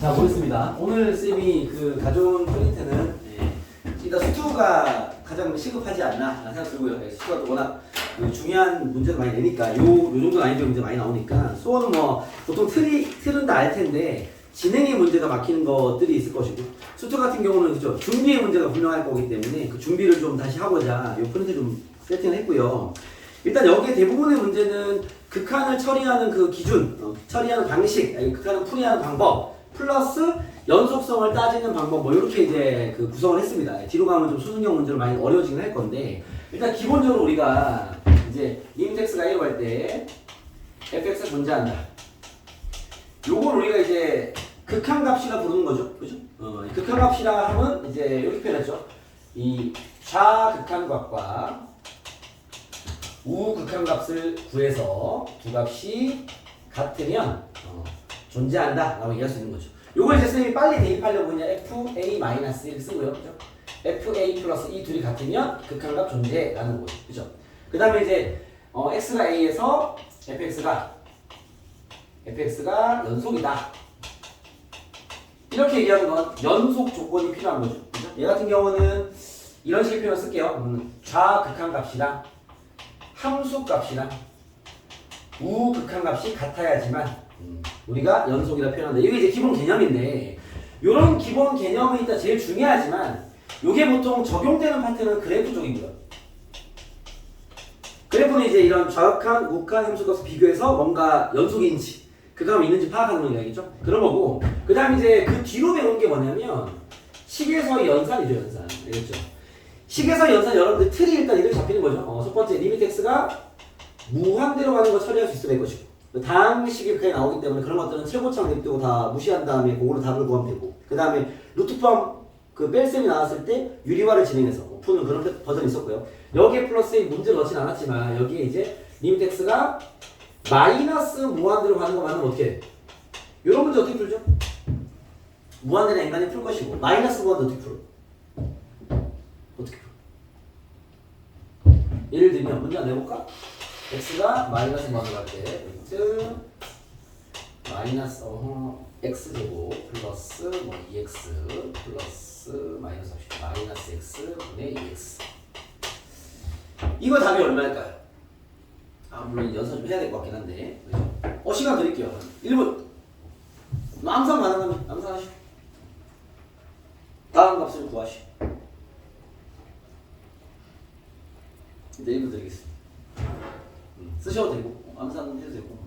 자, 보겠습니다. 오늘 쌤이 가져온 프린트는 일단 수투가 가장 시급하지 않나 생각 들고요. 수투가 또 워낙 중요한 문제를 많이 내니까 요 정도 난이도 문제 많이 나오니까 수어는 뭐 보통 틀은 다 알 텐데 진행의 문제가 막히는 것들이 있을 것이고 수투 같은 경우는 그죠 준비의 문제가 분명할 거기 때문에 그 준비를 좀 다시 하고자 요 프린트 좀 세팅을 했고요. 일단 여기에 대부분의 문제는 극한을 처리하는 그 기준, 처리하는 방식, 극한을 풀이하는 방법 플러스 연속성을 따지는 방법 뭐 이렇게 이제 구성을 했습니다. 뒤로 가면 좀 수능형 문제로 많이 어려워지긴 할 건데 일단 기본적으로 우리가 이제 리미트 x가 1로 갈 때 fx가 존재한다. 요걸 우리가 이제 극한값이라 부르는 거죠, 그죠? 극한값이라 하면 이제 이렇게 표현했죠. 이 좌극한값과 우극한값을 구해서 두 값이 같으면 존재한다 라고 얘기할 수 있는 거죠. 요걸 이제 선생님이 빨리 대입하려고 그냥 fa-1 쓰고요. 그죠? fa 플러스 이 둘이 같으면 극한값 존재라는 거죠. 그죠? 그 다음에 이제 x가 a에서 fx가 연속이다. 이렇게 얘기하는 건 연속 조건이 필요한 거죠. 그죠? 얘 같은 경우는 이런 식의 표현을 쓸게요. 좌극한값이랑 함수값이랑 우극한값이 같아야지만 우리가 연속이라 표현한다. 이게 이제 기본 개념인데 이런 기본 개념이 일단 제일 중요하지만 이게 보통 적용되는 파트는 그래프 쪽이고요. 그래프는 이제 이런 좌극한, 우극한 함수값을 비교해서 뭔가 연속인지 극한이 있는지 파악하는 건 이야기죠. 그런 거고 그 다음 이제 그 뒤로 배운 게 뭐냐면 식에서의 연산이죠. 연산. 알겠죠? 식에서 연산 여러분들 틀이 일단 이렇게 잡히는 거죠. 첫 번째 리미트 x가 무한대로 가는 거 처리할 수 있어야 될 것이고 다항식이 그렇게 나오기 때문에 그런 것들은 최고창 냅두고 다 무시한 다음에 그거로 답을 구하면 되고 그 다음에 루트 포함 뺄셈이 나왔을 때 유리화를 진행해서 푸는 그런 버전이 있었고요. 여기에 플러스에 문제를 넣진 않았지만 여기에 이제 리미트 x가 마이너스 무한대로 가는 거 맞으면 어떻게 해? 이런 문제 어떻게 풀죠? 무한대는 인간이 풀 것이고 마이너스 무한대 어떻게 풀어? 어떻게 풀어? 예를 들면 문제 하나 내볼까? x가 마이너스 무한대로 갈 때 리미트 마이너스 x제곱 플러스 뭐 2x 플러스 마이너스 x 분의 2x 이거 답이 얼마일까요? 물론 연습 좀 해야 될 것 같긴 한데 시간 드릴게요. 1분 암산 가능하면 암산하시고 다음 값을 구하시고 이제 1분 드리겠습니다. 쓰셔도 되고 암산 해도 되고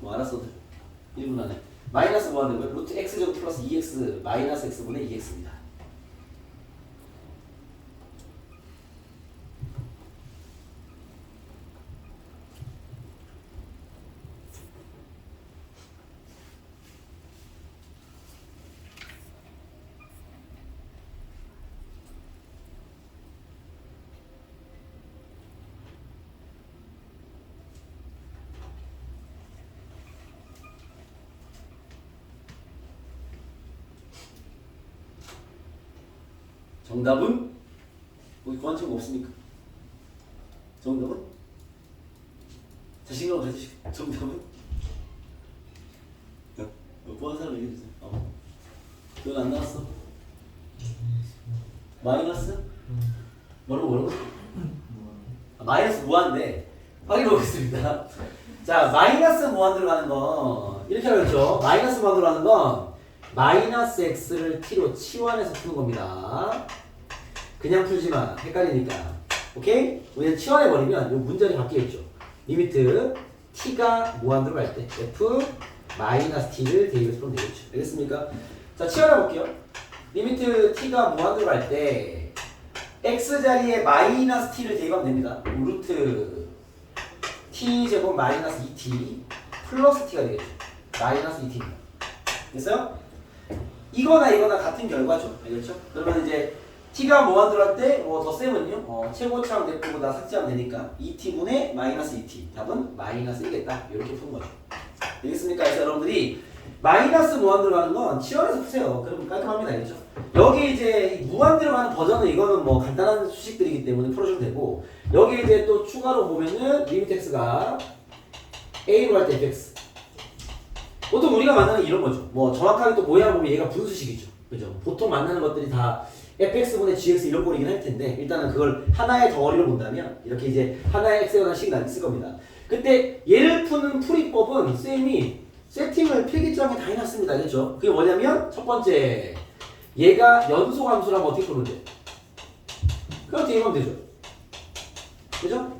뭐 알았어도 1분 안에 마이너스 뭐 하는 거예요? 루트 x제곱 플러스 2x 마이너스 x분의 2x입니다. 정답은? 여기 구한 친구 없습니까? 정답은? 자신감을 가지시고 정답은? 구한 사람 얘기해주세요. 그건 안 나왔어. 마이너스? 뭐라고? 마이너스 무한대 확인해 보겠습니다. 자, 마이너스 무한대로 가는 건 이렇게 하겠죠. 마이너스 무한대로 가는 건 마이너스 x를 t로 치환해서 푸는 겁니다. 그냥 풀지마. 헷갈리니까. 오케이? 우리는 치환해버리면 이 문자리 바뀌겠죠. 리미트 t가 무한대로 갈 때 f 마이너스 t를 대입해서 풀면 되겠죠. 알겠습니까? 자, 치환해볼게요. 리미트 t가 무한대로 갈 때 x 자리에 마이너스 t를 대입하면 됩니다. 루트 t제곱 마이너스 2t 플러스 t가 되겠죠. 마이너스 2t입니다. 됐어요? 이거나 같은 결과죠. 알겠죠? 그러면 이제 t가 무한대로 할 때 덧셈은요 최고차항 냅두고 삭제하면 되니까 2t분의 마이너스 2t 답은 마이너스 1겠다 이렇게 푸는 거죠. 되겠습니까? 그래서 여러분들이 마이너스 무한대로 가는 건 치환해서 푸세요. 그러면 깔끔합니다. 알겠죠? 여기 이제 무한대로 가는 버전은 이거는 뭐 간단한 수식들이기 때문에 풀어주면 되고 여기 이제 또 추가로 보면은 리미트 x가 a로 갈 때 fx 보통 우리가 만나는 이런 거죠. 뭐 정확하게 또 모양 보면 얘가 분수식이죠. 그죠? 보통 만나는 것들이 다 fx분의 gx 이런 꼴이긴 할 텐데 일단은 그걸 하나의 덩어리로 본다면 이렇게 이제 하나의 x에 관한 식이 있을 겁니다. 그때 얘를 푸는 풀이법은 쌤이 세팅을 필기장에 다 해놨습니다. 알겠죠? 그게 뭐냐면 첫 번째 얘가 연소함수라면 어떻게 풀면 돼? 그렇게 얘기하면 되죠. 그죠?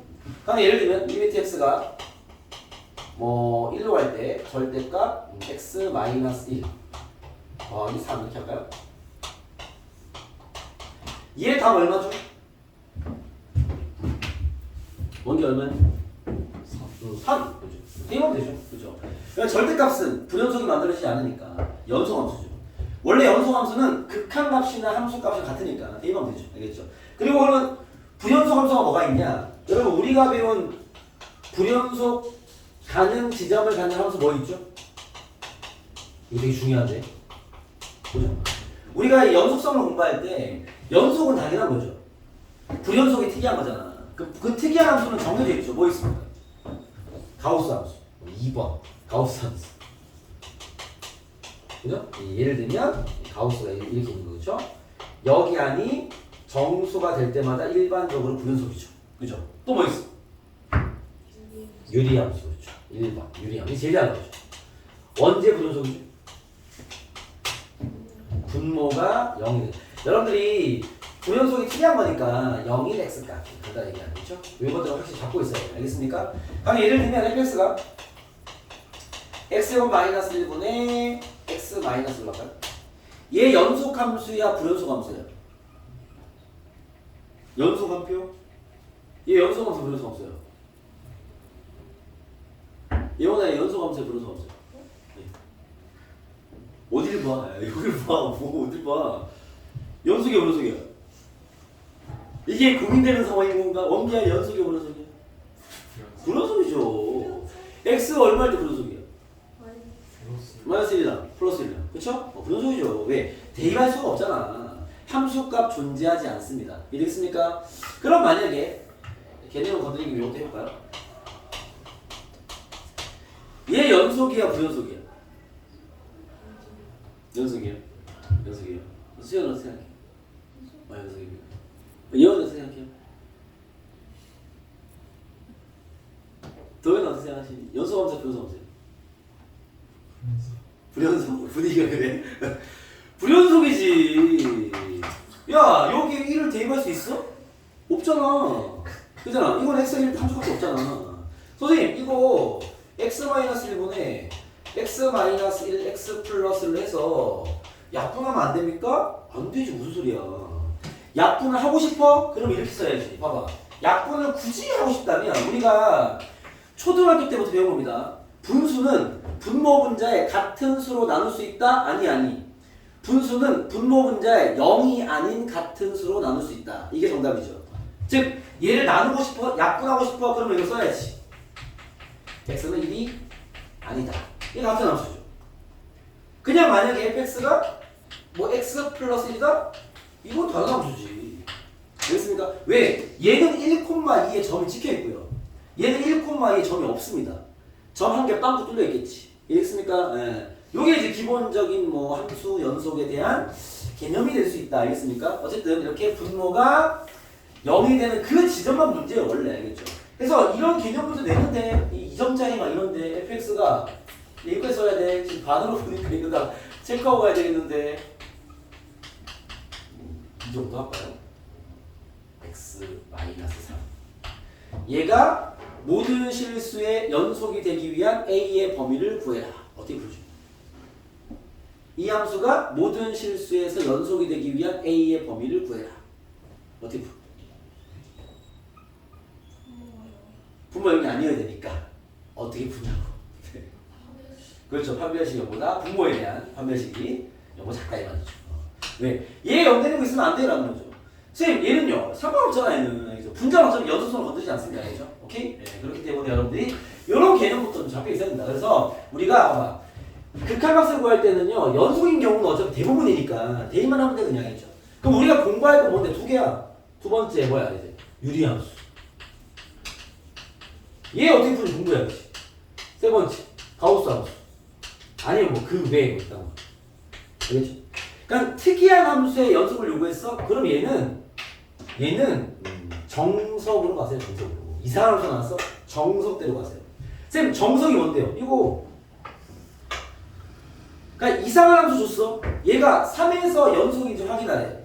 그럼 예를 들면 리미트 x가 뭐 1로 갈 때 절대값 x-1 더하기 3 이렇게 할까요? 얘 답 얼마죠? 원기 얼마야? 3. 그죠? 이러면 되죠. 그죠? 그러니까 절대값은 불연속이 만들어지지 않으니까 연소함수죠. 원래 연소함수는 극한값이나 함수값이 같으니까 이러면 되죠. 알겠죠? 그리고 그러면 불연속 함수가 뭐가 있냐? 여러분 우리가 배운 불연속 가능 지점을 갖는 함수 뭐 있죠? 이거 되게 중요한데. 그죠? 우리가 연속성을 공부할 때 연속은 당연한 거죠. 불연속이 특이한 거잖아. 그 특이한 함수는 정해져 있죠. 뭐 있습니까? 가우스 함수. 2번 가우스 함수. 그죠? 예를 들면 가우스가 이렇게 있는 거죠. 여기 안이 정수가 될 때마다 일반적으로 불연속이죠. 그죠? 또 뭐 있어? 유리함수. 그렇죠. 1번 유리함수. 이게 제일 잘하는 거죠. 언제 불연속이죠? 분모가 0이 돼. 여러분들이 불연속이 특이한 거니까 0, 1, x값 그다 얘기하는 거죠. 이것들을 확실히 잡고 있어야 돼요. 알겠습니까? 그럼 예를 들면 fx가 x제곱 마이너스 1분의 x 마이너스 1로 할까요? 얘 연속함수야 불연속함수야? 연속함표? 얘 연속함수 불연속함수야? 얘보다 연속함수야 불연속함수야? 어디를 봐? 여기를 봐. 보고 어딜 봐. 연속이야 불연속이야? 이게 고민되는 상황인 건가? 원기야 연속이야 불연속이야? 불연속이죠. x가 얼마일 때 불연속이야? 마이너스 1이랑 플러스 1이랑 그쵸? 불연속이죠. 왜? 대입할 수가 없잖아. 함수값 존재하지 않습니다. 이해됐습니까? 그럼 만약에 개념을 건드리기 위해 이것도 해볼까요? 얘 연속이야 불연속이야? 연속이야? 연속이야? 수연은 어떻게 생각해? 연속이야. 예원은 어떻게 생각해요? 도현은 어떻게 생각하시니? 연속함수 불연속함수요? 불연속. 분위기가 그래? 불연속이지. 야 여기 1을 대입할 수 있어? 없잖아. 그잖아. 이건 x가 1때 함수밖에 없잖아. 선생님 이거 x-1분에 x-1 x 플러스를 해서 약분하면 안 됩니까? 안 되지. 무슨 소리야. 약분을 하고 싶어? 그럼 이렇게 써야지. 봐봐. 약분을 굳이 하고 싶다면 우리가 초등학교 때부터 배운 겁니다. 분수는 분모 분자의 같은 수로 나눌 수 있다? 아니. 분수는 분모 분자의 0이 아닌 같은 수로 나눌 수 있다. 이게 정답이죠. 즉 얘를 나누고 싶어? 약분하고 싶어? 그러면 이거 써야지. x는 1이 아니다. 이게 같은 함수죠. 그냥 만약에 fx가 뭐 x 플러스 1이다? 이건 다른 함수지. 알겠습니까? 왜? 얘는 1,2에 점이 찍혀있고요. 얘는 1,2에 점이 없습니다. 점 한 개 빵꾸 뚫려 있겠지. 알겠습니까? 예. 요게 이제 기본적인 뭐 함수 연속에 대한 개념이 될 수 있다. 알겠습니까? 어쨌든 이렇게 분모가 0이 되는 그 지점만 문제예요. 원래. 알겠죠? 그래서 이런 개념부터 내는데 2점짜리 막 이런데 fx가 이렇게 써야 돼. 지금 반으로 보니까 이거 다 체크하고 가야 되겠는데 2점부터 할까요? x-3 얘가 모든 실수의 연속이 되기 위한 a의 범위를 구해라. 어떻게 풀죠? 이 함수가 모든 실수에서 연속이 되기 위한 a의 범위를 구해라. 어떻게 풀? 분모 0이 아니어야 되니까 어떻게 푸냐고. 그렇죠. 판별식보다 분모에 대한 판별식이 너무 작다 이 말이죠. 왜? 얘 0 되는 거 있으면 안 돼라는 거죠. 선생님 얘는요 상관없잖아요. 얘는 알겠죠? 분자는 어차피 연속성을 건드리지 않습니다. 알겠죠? 오케이? 네, 그렇기 때문에 여러분들이 이런 개념부터 좀 잡혀 있어야 된다. 그래서 우리가 봐봐. 극한값을 구할 때는요 연속인 경우는 어차피 대부분이니까 대입만 하면 돼 그냥. 알겠죠? 그럼 우리가 공부할 건 뭔데? 두 개야. 두 번째 뭐야 이제 유리함수. 얘 어떻게 풀지 공부해야지. 세 번째 가우스 함수. 아니면 뭐 그 외에 뭐 있다고. 알겠죠? 그러니까 특이한 함수의 연속을 요구했어? 그럼 얘는 정석으로 가세요. 정석으로. 이상한 함수 나왔어? 정석대로 가세요. 쌤 정석이 뭔데요? 이거 그러니까 이상한 함수 줬어. 얘가 3에서 연속인지 확인하래.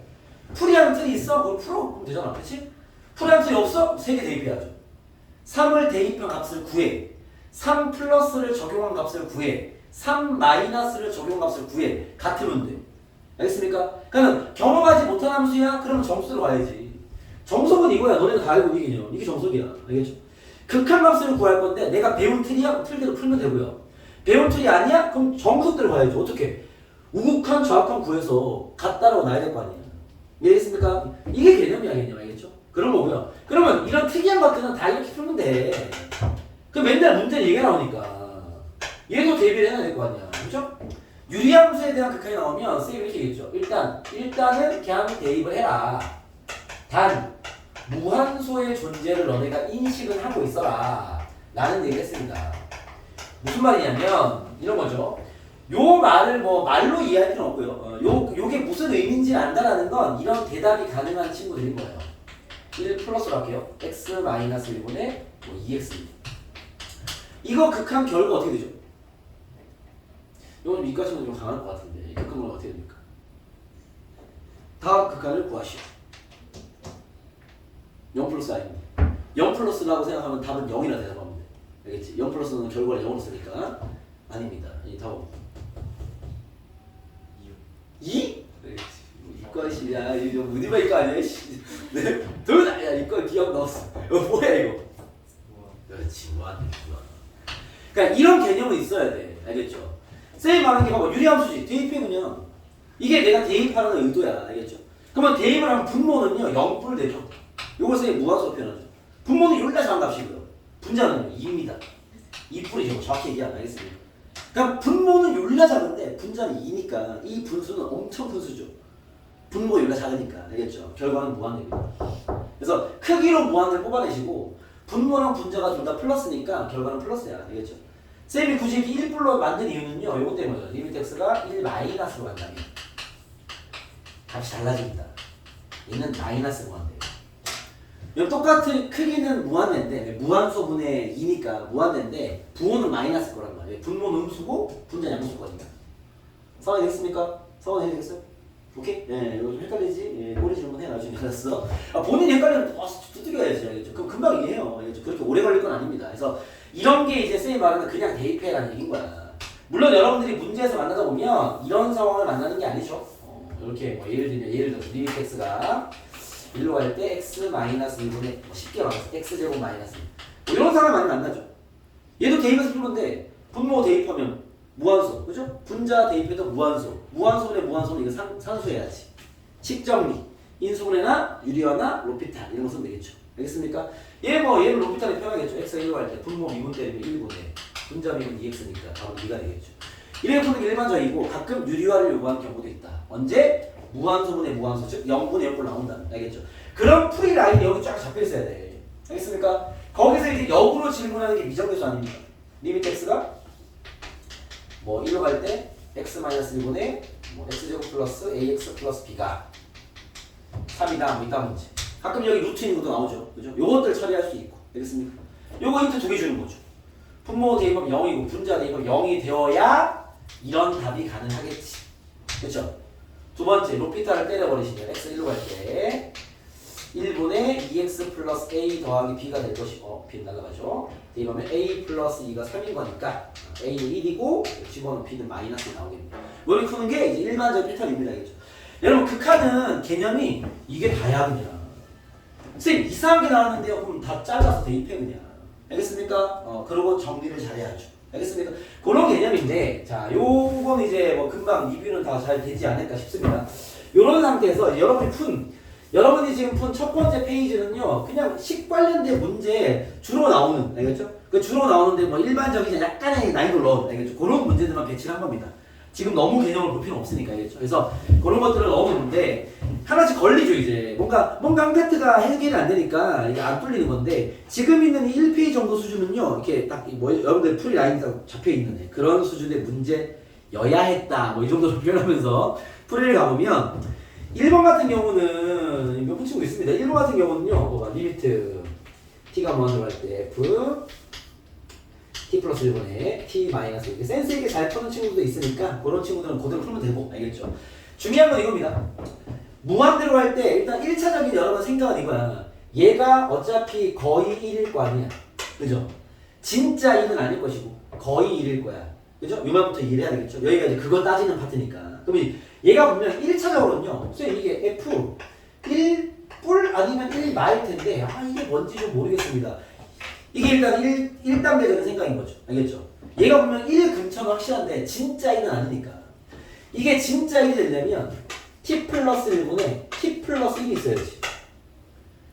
풀이하는 틀이 있어? 그걸 풀어. 그럼 되잖아. 그치? 풀이하는 틀이 없어? 3개 대입해야죠. 3을 대입한 값을 구해. 3 플러스를 적용한 값을 구해. 3 마이너스를 적용한 값을 구해. 같으면 돼. 알겠습니까? 그러니까 경험하지 못한 함수야? 그러면 정수로 가야지. 정석은 이거야. 너네가 다 알고 있는 개념. 이게 정석이야. 알겠죠? 극한값을 구할 건데 내가 배운 틀이야? 틀대로 풀면 되고요. 배운 틀이 아니야? 그럼 정석대로 가야죠. 어떻게? 우극한 좌극한 구해서 같다라고 놔야 될 거 아니야. 이해했습니까? 이게 개념이야. 개념. 알겠죠? 그런 거고요. 그러면 이런 특이한 것들은 다 이렇게 풀면 돼. 그 맨날 문제는 얘기가 나오니까 얘도 대비를 해야 될 거 아니야. 그죠? 유리함수에 대한 극한이 나오면 쌤이 이렇게 얘기했죠. 일단은 그냥 대입을 해라. 단 무한소의 존재를 너네가 인식은 하고 있어라 라는 얘기를 했습니다. 무슨 말이냐면 이런 거죠. 요 말을 뭐 말로 이해할 필요는 없고요. 요게 무슨 의미인지 안다라는 건 이런 대답이 가능한 친구들인 거예요. 1 플러스로 할게요. x 마이너스 1분의 뭐 2x. 이거 극한 결과 어떻게 되죠? 이건 이과 친구는 좀 강할 것 같은데 극한은 어떻게 됩니까? 다 극한을 구하시오. 0 플러스 아닙니다. 0 플러스라고 생각하면 답은 0이라 대답하면 돼. 알겠지? 0 플러스는 결과를 0으로 쓰니까 아닙니다. 이 답은 2? 이과시 야 이거 무디바 이과 아니야? 네, 둘 다 야 이과 기억 넣었어. 뭐야 이거? 그렇지 무한. 그러니까 이런 개념은 있어야 돼. 알겠죠? 쌤이 말하는 게 봐봐 유리함수지. 대입해군요. 이게 내가 대입하라는 의도야. 알겠죠? 그러면 대입을 하면 분모는요 0뿔 되죠. 요걸 쌤이 무한수로 표현하죠. 분모는 여기다 작은 값이고요. 분자는 2입니다. 2뿔이죠. 정확히 얘기하면 알겠습니까? 그러니까 분모는 여기가 작은데 분자는 2니까 이 분수는 엄청 큰 수죠. 분모 여기가 작으니까 알겠죠? 결과는 무한대입니다. 그래서 크기로 무한을 뽑아내시고 분모랑 분자가 둘 다 플러스니까 결과는 플러스야. 알겠죠? 쌤이 굳이 이렇게 1뿔로 만든 이유는요. 이것 때문이죠. 리미트 x가 1 마이너스로 간다면 값이 달라집니다. 얘는 마이너스 무한대예요. 여기 똑같은 크기는 무한대인데 무한소분의 2니까 무한대인데 부호는 마이너스 거란 말이에요. 분모는 음수고 분자는 양수 거니까. 상황이 됐습니까? 상황이 되겠어요? 오케이? 예, 이거 좀 헷갈리지? 예, 꼬리 질문 해 나중에 알았어. 본인이 헷갈리면 두드려야지. 알겠죠? 그럼 금방 이해해요. 알겠죠? 그렇게 오래 걸릴 건 아닙니다. 그래서 이런 게 이제 쌤이 말하는 그냥 대입해라는 얘기인 거야. 물론 여러분들이 문제에서 만나다 보면 이런 상황을 만나는 게 아니죠. 이렇게 뭐 예를 들어 리미트 x가 1로 갈 때 x 마이너스 1분의 쉽게 말해서 x제곱 마이너스 뭐 이런 상황 많이 만나죠. 얘도 대입해서 풀면 돼. 분모 대입하면 무한소, 그죠? 분자 대입해도 무한소. 무한소분의 무한소는 이거 산수해야지. 식정리, 인수분해나 유리화나 로피탈 이런 거 쓰면 되겠죠. 알겠습니까? 얘는 로피탈이 편하겠죠. x가 1로 갈 때 분모 미분 때리면 1분의 분자 미분 2x니까 바로 2가 되겠죠. 이렇게 푸는 게 일반적이고 가끔 유리화를 요구하는 경우도 있다. 언제? 무한소분의 무한소, 즉 0분의 0꼴 나온다. 알겠죠? 그럼 풀이 라인이 여기 쫙 잡혀 있어야 돼. 알겠습니까? 거기서 이제 역으로 질문하는 게 미정계수 아닙니까? 리미트 x가 뭐 1로 갈 때 x-1분의 뭐 x제곱 플러스 ax 플러스 b가 3이다. 뭐 이따 문제. 가끔 여기 루트 있는 것도 나오죠. 그죠? 요것들 처리할 수 있고. 알겠습니까? 요거 힌트 2개 주는 거죠. 분모 대입하면 0이고 분자 대입하면 0이 되어야 이런 답이 가능하겠지. 그렇죠? 두 번째, 로피탈을 때려버리시면 x 1로 갈 때 1분의 2x 플러스 a 더하기 b가 될 것이고 b는 날라가죠. 대입하면 a 플러스 2가 3인 거니까 a는 1이고 집어넣은 b는 마이너스 나오겠네요. 이걸 푸는 게 이제 일반적인 패턴입니다. 알겠죠? 여러분 극한은 개념이 이게 다야 그냥. 쌤 이상한 게 나왔는데요. 그럼 다 잘라서 대입해 그냥. 알겠습니까? 그러고 정리를 잘해야죠. 알겠습니까? 그런 개념인데, 자, 요건 이제 뭐 금방 리뷰는 다 잘 되지 않을까 싶습니다. 요런 상태에서 여러분이 지금 푼 첫 번째 페이지는요, 그냥 식 관련된 문제 주로 나오는, 알겠죠? 그 주로 나오는데 뭐 일반적인 약간의 난이도를 넣은, 알겠죠? 그런 문제들만 배치를 한 겁니다. 지금 너무 개념을 볼 필요는 없으니까, 알겠죠? 그래서 그런 것들을 넣어놓는데, 하나씩 걸리죠, 이제. 뭔가 한 파트가 해결이 안 되니까 이게 안 뚫리는 건데, 지금 있는 이 1페이지 정도 수준은요, 이렇게 딱, 뭐, 여러분들 풀이 라인이 딱 잡혀 있는 그런 수준의 문제 여야 했다 뭐 이 정도로 표현하면서 풀이를 가보면 1번 같은 경우는 몇 번 친구 있습니다. 1번 같은 경우는요. 뭐가 리미트 t가 무한대로 할 때 f t 플러스 1번에 t 마이너스 이렇게 센스 있게 잘 푸는 친구도 있으니까 그런 친구들은 그대로 풀면 되고 알겠죠? 중요한 건 이겁니다. 무한대로 할 때 일단 1차적인 여러분 생각은 이거야. 얘가 어차피 거의 1일 거 아니야. 그죠? 진짜 1은 아닐 것이고 거의 1일 거야. 그죠? 요만부터 이해해야 되겠죠? 여기가 이제 그거 따지는 파트니까. 그럼 얘가 보면 1차적으로는요. 선생님 이게 F 1 뿔 아니면 1 마일 텐데 이게 뭔지 좀 모르겠습니다. 이게 일단 1단계적인 생각인 거죠. 알겠죠? 얘가 보면 1 근처는 확실한데 진짜 1은 아니니까. 이게 진짜 1이 되려면 t 플러스 1분에 t 플러스 1이 있어야지.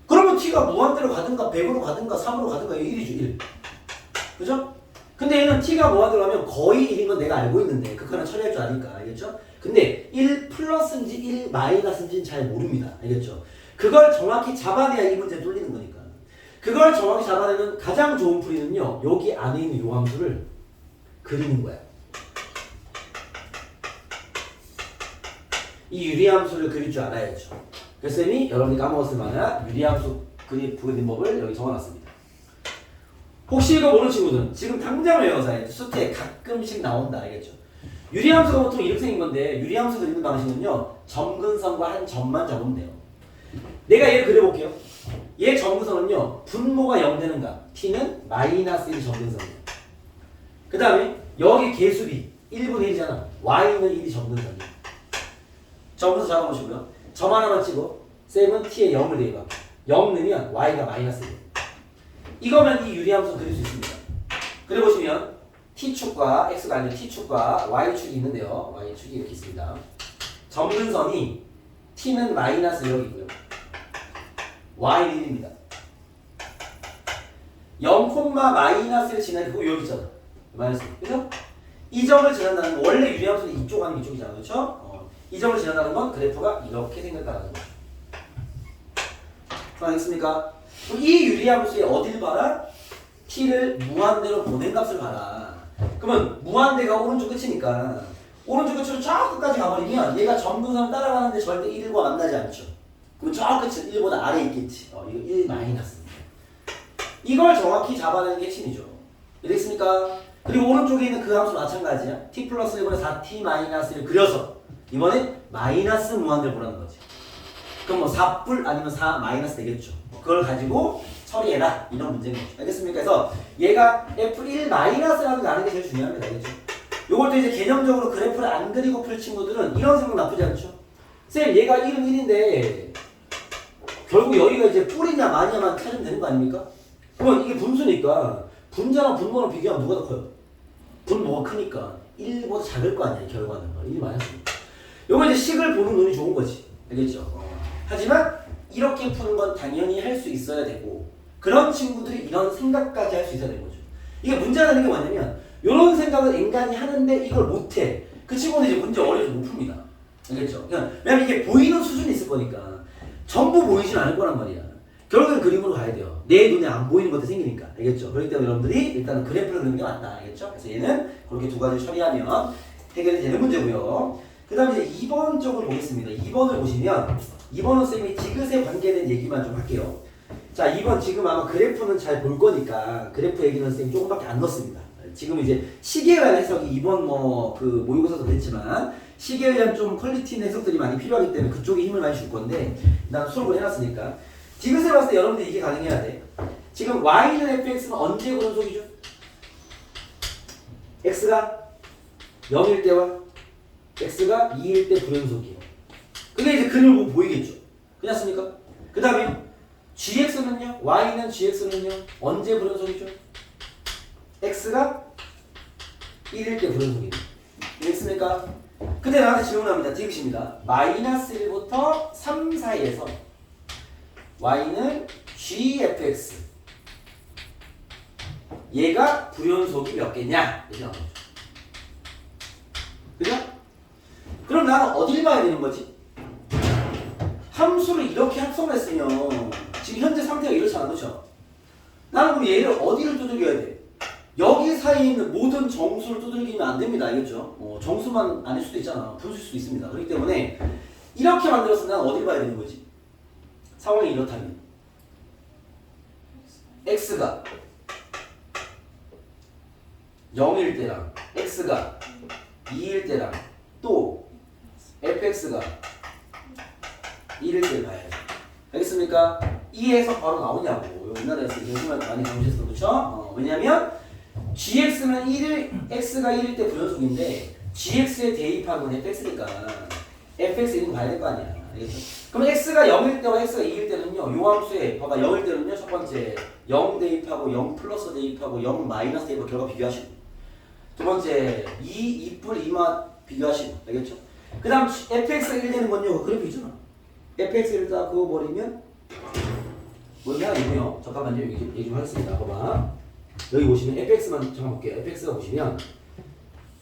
그러면 t가 무한대로 가든가 100으로 가든가 3으로 가든가 1이죠. 1. 그죠? 근데 얘는 t가 무한대로 가면 거의 1인 건 내가 알고 있는데 극한을 처리할 줄 아니까. 알겠죠? 근데 1 플러스인지 1 마이너스인지는 잘 모릅니다. 알겠죠? 그걸 정확히 잡아내야 이 문제 뚫리는 거니까. 그걸 정확히 잡아내는 가장 좋은 풀이는요. 여기 안에 있는 요 함수를 그리는 거야. 이 유리함수를 그릴 줄 알아야죠. 그래서 쌤이 여러분이 까먹었을 만한 유리함수 그리는 법을 여기 적어놨습니다. 혹시 이거 모르는 친구들은 지금 당장 외워서 수트에 가끔씩 나온다. 알겠죠? 유리함수가 보통 이렇게 생긴 건데 유리함수 그리는 방식은요. 점근선과 한 점만 적으면 돼요. 내가 얘를 그려볼게요. 얘 점근선은요. 분모가 0 되는 값 t는 마이너스 1이 점근선이에요. 그 다음에 여기 개수비 1분의 1이잖아. y는 1이 점근선이에요. 점에서 잡아보시고요. 점 하나만 찍어. 쌤은 t에 0을 대입하고 0 넣으면 y가 마이너스 1. 이거면 이 유리함수 그릴 수 있습니다. 그려보시면 t축과 x가 아니라 t축과 y축이 있는데요. y축이 이렇게 있습니다. 점근선이 t는 마이너스 6이고요. y는 1입니다. 0, 마이너스를 지나고 여기 있잖아. 마이너스. 그죠? 이 점을 지난다는 건 원래 유리함수는 이쪽 아니면 이쪽이잖아. 그렇죠? 이 점을 지난다는 건 그래프가 이렇게 생겼다는 거죠. 알겠습니까? 이 유리함수의 어딜 봐라? t를 무한대로 보낸 값을 봐라. 그러면 무한대가 오른쪽 끝이니까 오른쪽 끝으로 저 끝까지 가버리면 얘가 점근선을 따라가는데 절대 1과 만나지 않죠. 그럼 저 끝은 1보다 아래에 있겠지. 이거 1 마이너스. 이걸 정확히 잡아내는 게 핵심이죠. 이해됐습니까? 그리고 오른쪽에 있는 그 함수 마찬가지야. t 플러스 1분의 4t 마이너스 1을 그려서 이번엔 마이너스 무한대를 보라는 거지. 그럼 뭐 4뿔 아니면 4 마이너스 되겠죠. 그걸 가지고 처리해라. 이런 문제인 거죠. 알겠습니까? 그래서 얘가 F1 마이너스라는 게 아는 게 제일 중요합니다. 알겠죠? 요걸 또 이제 개념적으로 그래프를 안 그리고 풀 친구들은 이런 생각 나쁘지 않죠? 쌤, 얘가 1은 1인데 결국 여기가 이제 뿔이냐 마냐만 찾으면 되는 거 아닙니까? 그러면 이게 분수니까 분자랑 분모랑 비교하면 누가 더 커요? 분모가 크니까 1보다 작을 거 아니야, 결과는. 1 마이너스니까. 요거 이제 식을 보는 눈이 좋은 거지. 알겠죠? 하지만 이렇게 푸는 건 당연히 할 수 있어야 되고 그런 친구들이 이런 생각까지 할 수 있어야 되는 거죠. 이게 문제가 되는 게 뭐냐면 이런 생각을 인간이 하는데 이걸 못해. 그 친구는 이제 문제 어려워서 못 풉니다. 알겠죠? 왜냐면 이게 보이는 수준이 있을 거니까 전부 보이진 않을 거란 말이야. 결국엔 그림으로 가야 돼요. 내 눈에 안 보이는 것도 생기니까. 알겠죠? 그렇기 때문에 여러분들이 일단은 그래프를 그리는 게 맞다. 알겠죠? 그래서 얘는 그렇게 두 가지 처리하면 해결이 되는 문제고요. 그 다음에 이제 2번 쪽을 보겠습니다. 2번을 보시면 2번은 쌤이 디귿에 관계된 얘기만 좀 할게요. 자, 2번 지금 아마 그래프는 잘 볼 거니까 그래프 얘기는 쌤이 조금밖에 안 넣었습니다. 지금 이제 시계에 관한 해석이 2번 그 모의고사도 됐지만 시계에 대한 좀 퀄리티 있는 해석들이 많이 필요하기 때문에 그쪽에 힘을 많이 줄 건데 난 수업을 해놨으니까 디귿에 봤을 때 여러분들이 이게 가능해야 돼. 지금 y는 fx는 언제 구현속이죠? x가 0일 때와 x가 2일 때 불연속이에요. 그게 이제 그림을 보면 보이겠죠. 그렇습니까? 그 다음에 gx는요? y는 gx는요? 언제 불연속이죠? x가 1일 때 불연속이에요. 됐습니까? 근데 나한테 질문합니다. 디귿입니다. 마이너스 1부터 3 사이에서 y는 gfx 얘가 불연속이 몇 개냐? 이렇게 나오죠. 그죠? 그럼 나는 어딜 봐야 되는 거지? 함수를 이렇게 합성을 했으면 지금 현재 상태가 이렇지 않아, 그렇죠? 나는 그럼 얘를 어디를 두들겨야 돼? 여기 사이에 있는 모든 정수를 두들기면 안 됩니다. 알겠죠? 정수만 아닐 수도 있잖아. 분수일 수도 있습니다. 그렇기 때문에 이렇게 만들어서 난 어딜 봐야 되는 거지? 상황이 이렇다면 x가 0일 때랑 x가 2일 때랑 또 fx가 1일 때 봐야죠. 알겠습니까? 이 해석 바로 나오냐고. 옛날에 요즘에 많이 강조했어. 그렇죠? 왜냐면 gx는 1일, x가 1일 때 불연속인데 gx에 대입한 건 fx니까 fx 이름 봐야 될 거 아니야. 알겠죠? 그럼 x가 0일 때와 x가 2일 때는요. 요 함수에 봐봐 0일 때는요. 첫 번째 0 대입하고 0 플러스 대입하고 0 마이너스 대입하고 결과 비교하시고 두 번째 2 2뿔 2맛 비교하시고 알겠죠? 그 다음 fx가 1 되는 건요. 그 그래프이잖아. fx를 다 그어버리면 뭐냐 이거요. 잠깐만요. 얘기 좀 하겠습니다. 봐봐. 여기 보시면 fx만 잠깐 볼게요. fx가 보시면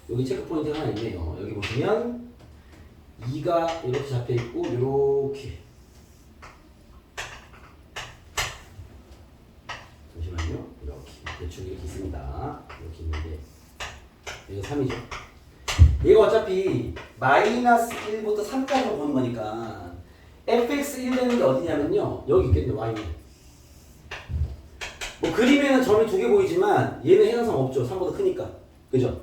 여기 체크 포인트 하나 있네요. 여기 보시면 2가 이렇게 잡혀 있고 이렇게 잠시만요. 이렇게 대충 이렇게 있습니다. 이렇게 있는데 여기 3이죠. 얘가 어차피 마이너스 1부터 3까지 보는 거니까 fx 1 되는 게 어디냐면요. 여기 있겠네. y는. 뭐 그림에는 점이 두 개 보이지만 얘는 해당성 없죠. 3보다 크니까. 그죠?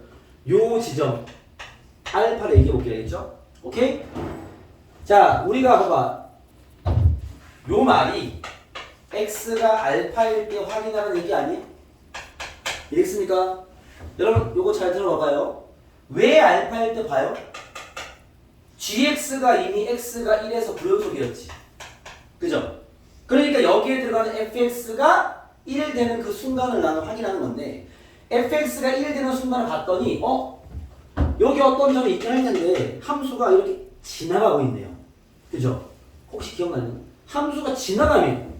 요 지점 알파를 얘기해 볼게요. 알겠죠? 오케이? 자, 우리가 봐봐. 요 말이 x가 알파일 때 확인하는 얘기 아니에요? 이해했습니까? 여러분 요거 잘 들어봐봐요. 왜 알파일 때 봐요? gx가 이미 x가 1에서 불연속이었지. 그죠? 그러니까 여기에 들어가는 fx가 1 되는 그 순간을 나는 확인하는 건데 fx가 1 되는 순간을 봤더니 여기 어떤 점이 있긴 할 텐데 함수가 이렇게 지나가고 있네요. 그죠? 혹시 기억나요? 함수가 지나가면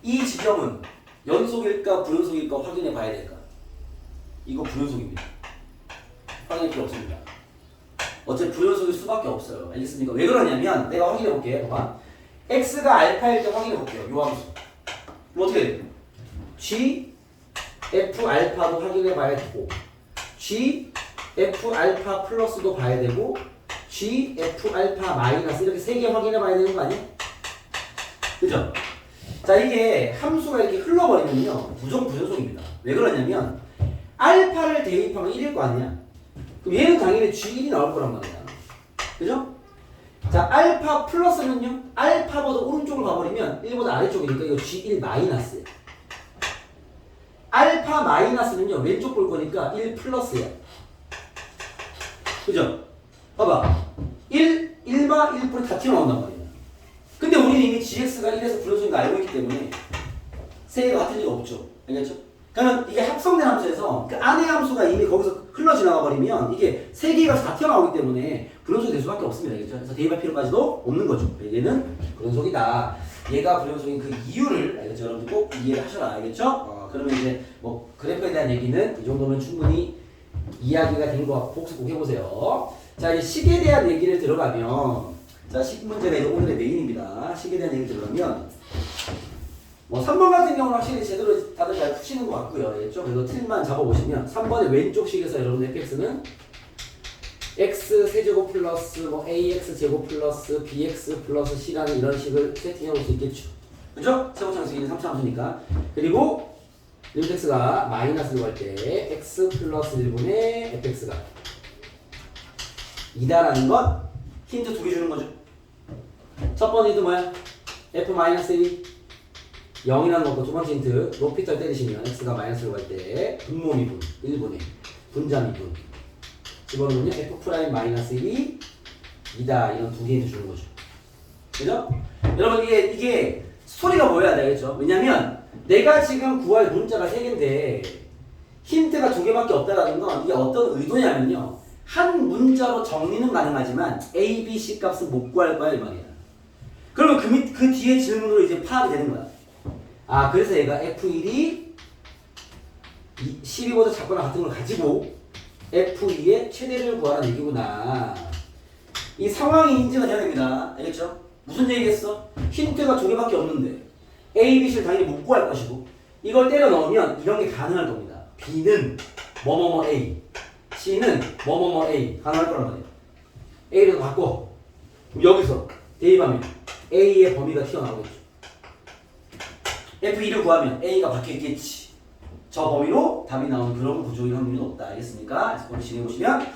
이 지점은 연속일까 불연속일까 확인해 봐야 될까? 이거 불연속입니다. 확인할 필요 없습니다. 어차피 불연속일 수밖에 없어요. 알겠습니까? 왜 그러냐면 내가 확인해 볼게요. 봐봐. x가 알파일 때 확인해 볼게요. 요 함수. 그럼 어떻게 돼요? g f 알파도 확인해 봐야 되고 g f 알파 플러스도 봐야 되고 g f 알파 마이너스 이렇게 세 개 확인해 봐야 되는 거 아니야? 그죠? 자, 이게 함수가 이렇게 흘러버리면요 무조건 불연속입니다. 왜 그러냐면 알파를 대입하면 1일 거 아니야? 그럼 얘는 당연히 g1이 나올 거란 말이야. 그죠? 자, 알파 플러스는요 알파보다 오른쪽을 가버리면 1보다 아래쪽이니까 이거 g1 마이너스야. 알파 마이너스는요 왼쪽 볼 거니까 1 플러스야. 그죠? 봐봐. 1과 1뿔이 다 튀어나온단 말이야. 근데 우리는 이미 gx가 1에서 불연속인 거 알고 있기 때문에 세 개가 같은 리가 없죠. 알겠죠? 그러면 이게 합성된 함수에서 그 안의 함수가 이미 거기서 흘러 지나가 버리면 이게 세 개가 다 튀어나오기 때문에 불연속이 될 수밖에 없습니다. 알겠죠? 그래서 대입할 필요까지도 없는 거죠. 얘는 불연속이다. 얘가 불연속인 그 이유를 알겠죠? 여러분들 꼭 이해를 하셔라. 알겠죠? 그러면 이제 뭐 그래프에 대한 얘기는 이 정도면 충분히 이야기가 된 것 같고 복습 꼭 해보세요. 자, 이제 식에 대한 얘기를 들어가면 자, 식 문제가 이제 오늘의 메인입니다. 식에 대한 얘기를 들어가면 뭐 3번 같은 경우는 확실히 제대로 다들 잘 푸시는 것 같고요. 알겠죠? 그래서 틀만 잡아보시면 3번의 왼쪽 식에서 여러분 fx는 x 세제곱 플러스 뭐 ax 제곱 플러스 bx 플러스 c라는 이런 식을 세팅해 볼 수 있겠죠. 그죠? 세고창수기는 3차 함수니까. 그리고 리미트 x가 마이너스로 갈 때 x 플러스 1분의 fx가 2다라는 것 힌트 두 개 주는 거죠. 첫 번째 힌트 뭐야? f 마이너스 1이 0이라는 것과 두 번째 힌트 높이떨 때리시면 x가 마이너스로 갈 때 분모미분 1분의 분자미분 집어넣으면 f 프라임 마이너스 1이 2다 이런 두 개 힌트 주는 거죠. 그죠? 여러분 이게 스토리가 뭐여야 되겠죠? 왜냐면 내가 지금 구할 문자가 3개인데 힌트가 2개밖에 없다라는 건 이게 어떤 의도냐면요. 한 문자로 정리는 가능하지만 A, B, C 값은 못 구할 거야 이 말이야. 그러면 그 뒤에 질문으로 이제 파악이 되는 거야. 아, 그래서 얘가 F1이 12보다 작거나 같은 걸 가지고 F2의 최대를 구하라는 얘기구나. 이 상황이 인지가 돼야 됩니다. 알겠죠? 무슨 얘기겠어? 힌트가 2개밖에 없는데 A, B, C를 당연히 못 구할 것이고 이걸 때려 넣으면 이런 게 가능할 겁니다. B는 뭐뭐뭐 A, C는 뭐뭐뭐 A 가능할 거란 말이야. A를 바꿔. 그럼 여기서 대입하면 A의 범위가 튀어나오겠죠. F2를 구하면 A가 박혀 있겠지. 저 범위로 답이 나오는 그런 구조일 확률이 높다. 알겠습니까? 그래서 오늘 진행해보시면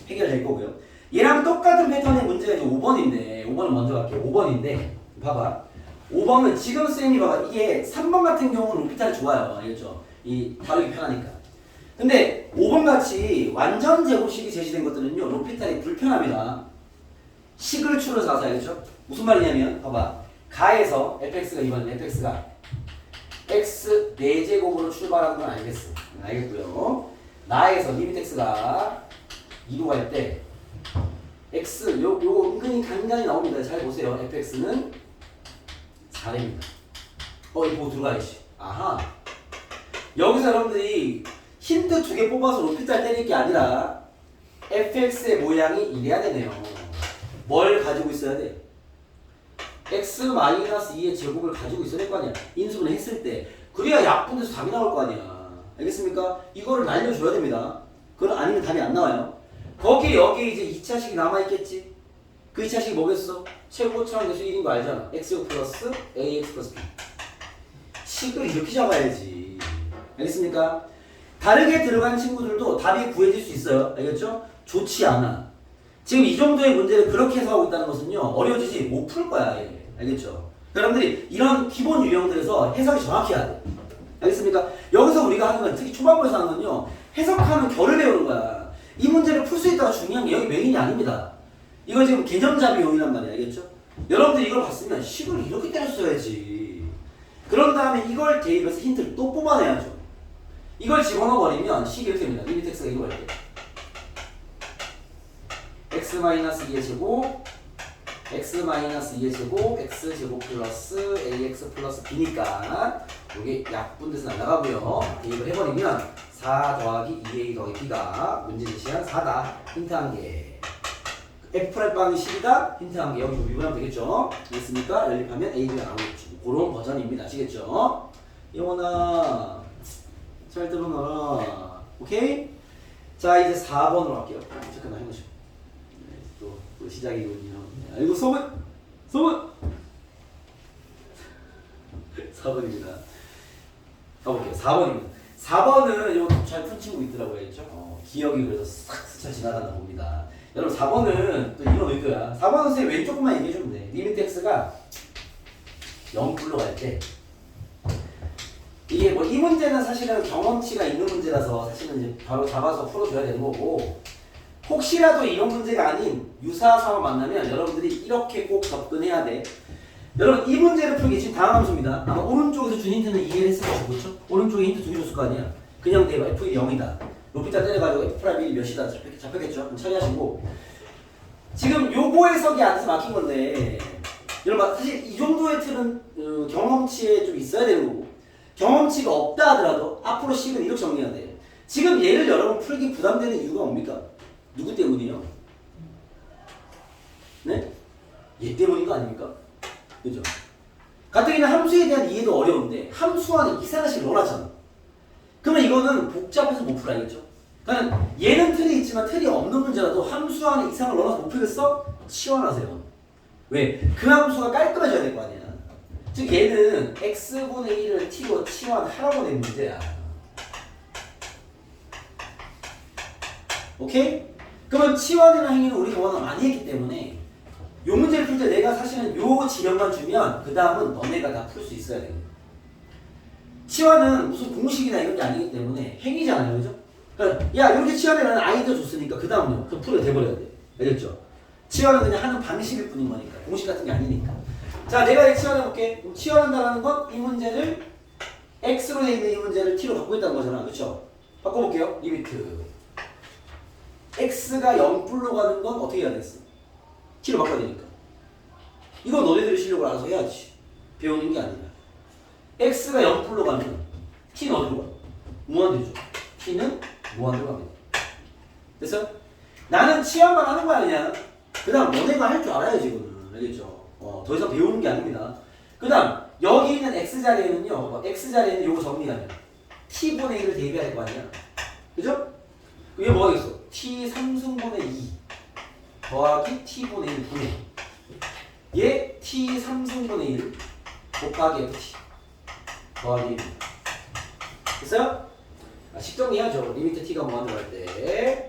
해결될 거고요. 얘랑 똑같은 패턴의 문제가 이제 5번인데 5번은 먼저 갈게요. 5번인데 봐봐. 5번은 지금 쌤이 봐봐. 이게 3번 같은 경우는 로피탈 좋아요. 알겠죠? 이 다루기 편하니까. 근데 5번 같이 완전 제곱식이 제시된 것들은요. 로피탈이 불편합니다. 식을 추려서 가서 알겠죠? 무슨 말이냐면 봐봐. 가에서 fx가 이번엔 fx가 x 4제곱으로 출발하는 건 알겠어. 알겠고요. 나에서 리미트 x가 2로 갈 때 x 요거 은근히 간간히 나옵니다. 잘 보세요. fx는 4입니다. 이거 보고 들어가야지. 아하. 여기서 여러분들이 힌트 2개 뽑아서 로피탈 때릴 게 아니라 fx의 모양이 이래야 되네요. 뭘 가지고 있어야 돼? x-2의 제곱을 가지고 있어야 될 거 아니야. 인수분해 했을 때. 그래야 약분돼서 답이 나올 거 아니야. 알겠습니까? 이거를 날려줘야 됩니다. 그건 아니면 답이 안 나와요. 여기 이제 2차식이 남아있겠지? 그 2차식이 뭐겠어? 최고차원 계수 1인 거 알잖아. x제곱 플러스 ax 플러스 b. 식을 이렇게 잡아야지. 알겠습니까? 다르게 들어간 친구들도 답이 구해질 수 있어요. 알겠죠? 좋지 않아. 지금 이 정도의 문제를 그렇게 해석하고 있다는 것은요. 어려워지지 못 풀 거야. 얘. 알겠죠? 여러분들이 이런 기본 유형들에서 해석이 정확히 해야 돼. 알겠습니까? 여기서 우리가 하는 건 특히 초반부에서 하는 건요. 해석하는 결을 배우는 거야. 이 문제를 풀 수 있다가 중요한 게 여기 메인이 아닙니다. 이거 지금 개념잡이용이란 말이야. 알겠죠? 여러분들이 이걸 봤으면 식을 이렇게 때렸어야지. 그런 다음에 이걸 대입해서 힌트를 또 뽑아내야죠. 이걸 집어넣어버리면 식이 이렇게 됩니다. 리미트 x가 이거 할 때. x-2의 제곱 x-2의 제곱 x제곱 플러스 ax 플러스 b니까 이게 약분돼서 날아가고요. 대입을 해버리면 4 더하기 2a 더하기 b가 문제 제시한 4다. 힌트 한 개. F'빵이 10이다. 힌트 한 개. 여기 미분하면 되겠죠? 됐습니까? 연립하면 a가 나오겠죠. 그런 버전입니다. 아시겠죠? 영원아 잘 들어놔라. 오케이? 자 이제 4번으로 갈게요. 잠깐만 해보시죠. 또 시작이군요. 아이고 소문! 4번입니다. 가볼게요. 4번입니다. 4번은 이거 잘 푼 친구 있더라고요. 했죠? 기억이 그래서 싹 스쳐 지나가다 봅니다. 여러분 4번은 또 이거 넣을 거야. 4번은 선생님 왼쪽만 얘기해주면 돼. 리미트 x가 0불로 갈 때 이게 뭐 이 문제는 사실은 경험치가 있는 문제라서 사실은 이제 바로 잡아서 풀어줘야 되는 거고 혹시라도 이런 문제가 아닌 유사 상황 만나면 여러분들이 이렇게 꼭 접근해야 돼. 여러분 이 문제를 풀기 지금 다음 함수입니다. 아마 오른쪽에서 준 힌트는 이해를 했을 거고 그렇죠? 오른쪽에 힌트 2개 줬을 거 아니야. 그냥 대봐 f1이 0이다. 로피타 때려가지고 f'1이 몇이다 잡혔겠죠? 그럼 처리하시고 지금 요거 해석이 안에서 막힌 건데 여러분 사실 이 정도의 틀은 경험치에 좀 있어야 되는 거고 경험치가 없다 하더라도 앞으로 식은 이렇게 정리해야 돼. 지금 얘를 여러분 풀기 부담되는 이유가 뭡니까? 누구 때문이요? 네? 얘 때문인 거 아닙니까? 그죠? 가뜩이나 함수에 대한 이해도 어려운데 함수 안에 이상한 식을 넣어놨잖아. 그러면 이거는 복잡해서 못 풀어야겠죠? 그러니까 얘는 틀이 있지만 틀이 없는 문제라도 함수 안에 이상을 넣어서 못 풀겠어? 치환하세요. 왜? 그 함수가 깔끔해져야 될 거 아니야. 즉 얘는 x분의 1을 t로 치환하라고 낸 문제야. 오케이? 그러면 치환이라는 행위는 우리가 워낙 많이 했기 때문에 요 문제를 풀 때 내가 사실은 요 지령만 주면 그 다음은 너네가 다 풀 수 있어야 돼요. 치환은 무슨 공식이나 이런 게 아니기 때문에 행위잖아요. 그죠? 그러니까 야 이렇게 치환해라는 아이디어 줬으니까 그 다음은요. 그럼 풀어 돼버려야 돼. 알겠죠? 치환은 그냥 하는 방식일 뿐인 거니까. 공식 같은 게 아니니까. 자 내가 치환해볼게. 그럼 치환한다는 건 이 문제를 x로 돼 있는 이 문제를 t로 바꾸고 있다는 거잖아. 그렇죠? 바꿔볼게요. 리미트 x가 0불로 가는 건 어떻게 해야 되겠어? t로 바꿔야 되니까. 이건 너네들이 실력을 알아서 해야지. 배우는 게 아니라. x가 0불로 가면 t는 어디로 가? 무한대죠. t는 무한대로 갑니다. 됐어? 나는 치환만 하는 거야 그냥. 그 다음 너네가 할 줄 알아야지 이거는. 알겠죠? 더 이상 배우는 게 아닙니다. 그 다음 여기 있는 x자리에는요. x자리에는 요거 정리하면 t분의 1을 대입해야 될 거 아니야. 그죠? 이게 뭐가 되겠어? t 3승분의 2 더하기 t분의 1 분의 얘 t 3승분의 1 곱하기 ft 더하기 1 됐어요? 식정리하죠. 리미트 t가 무한으로 할 때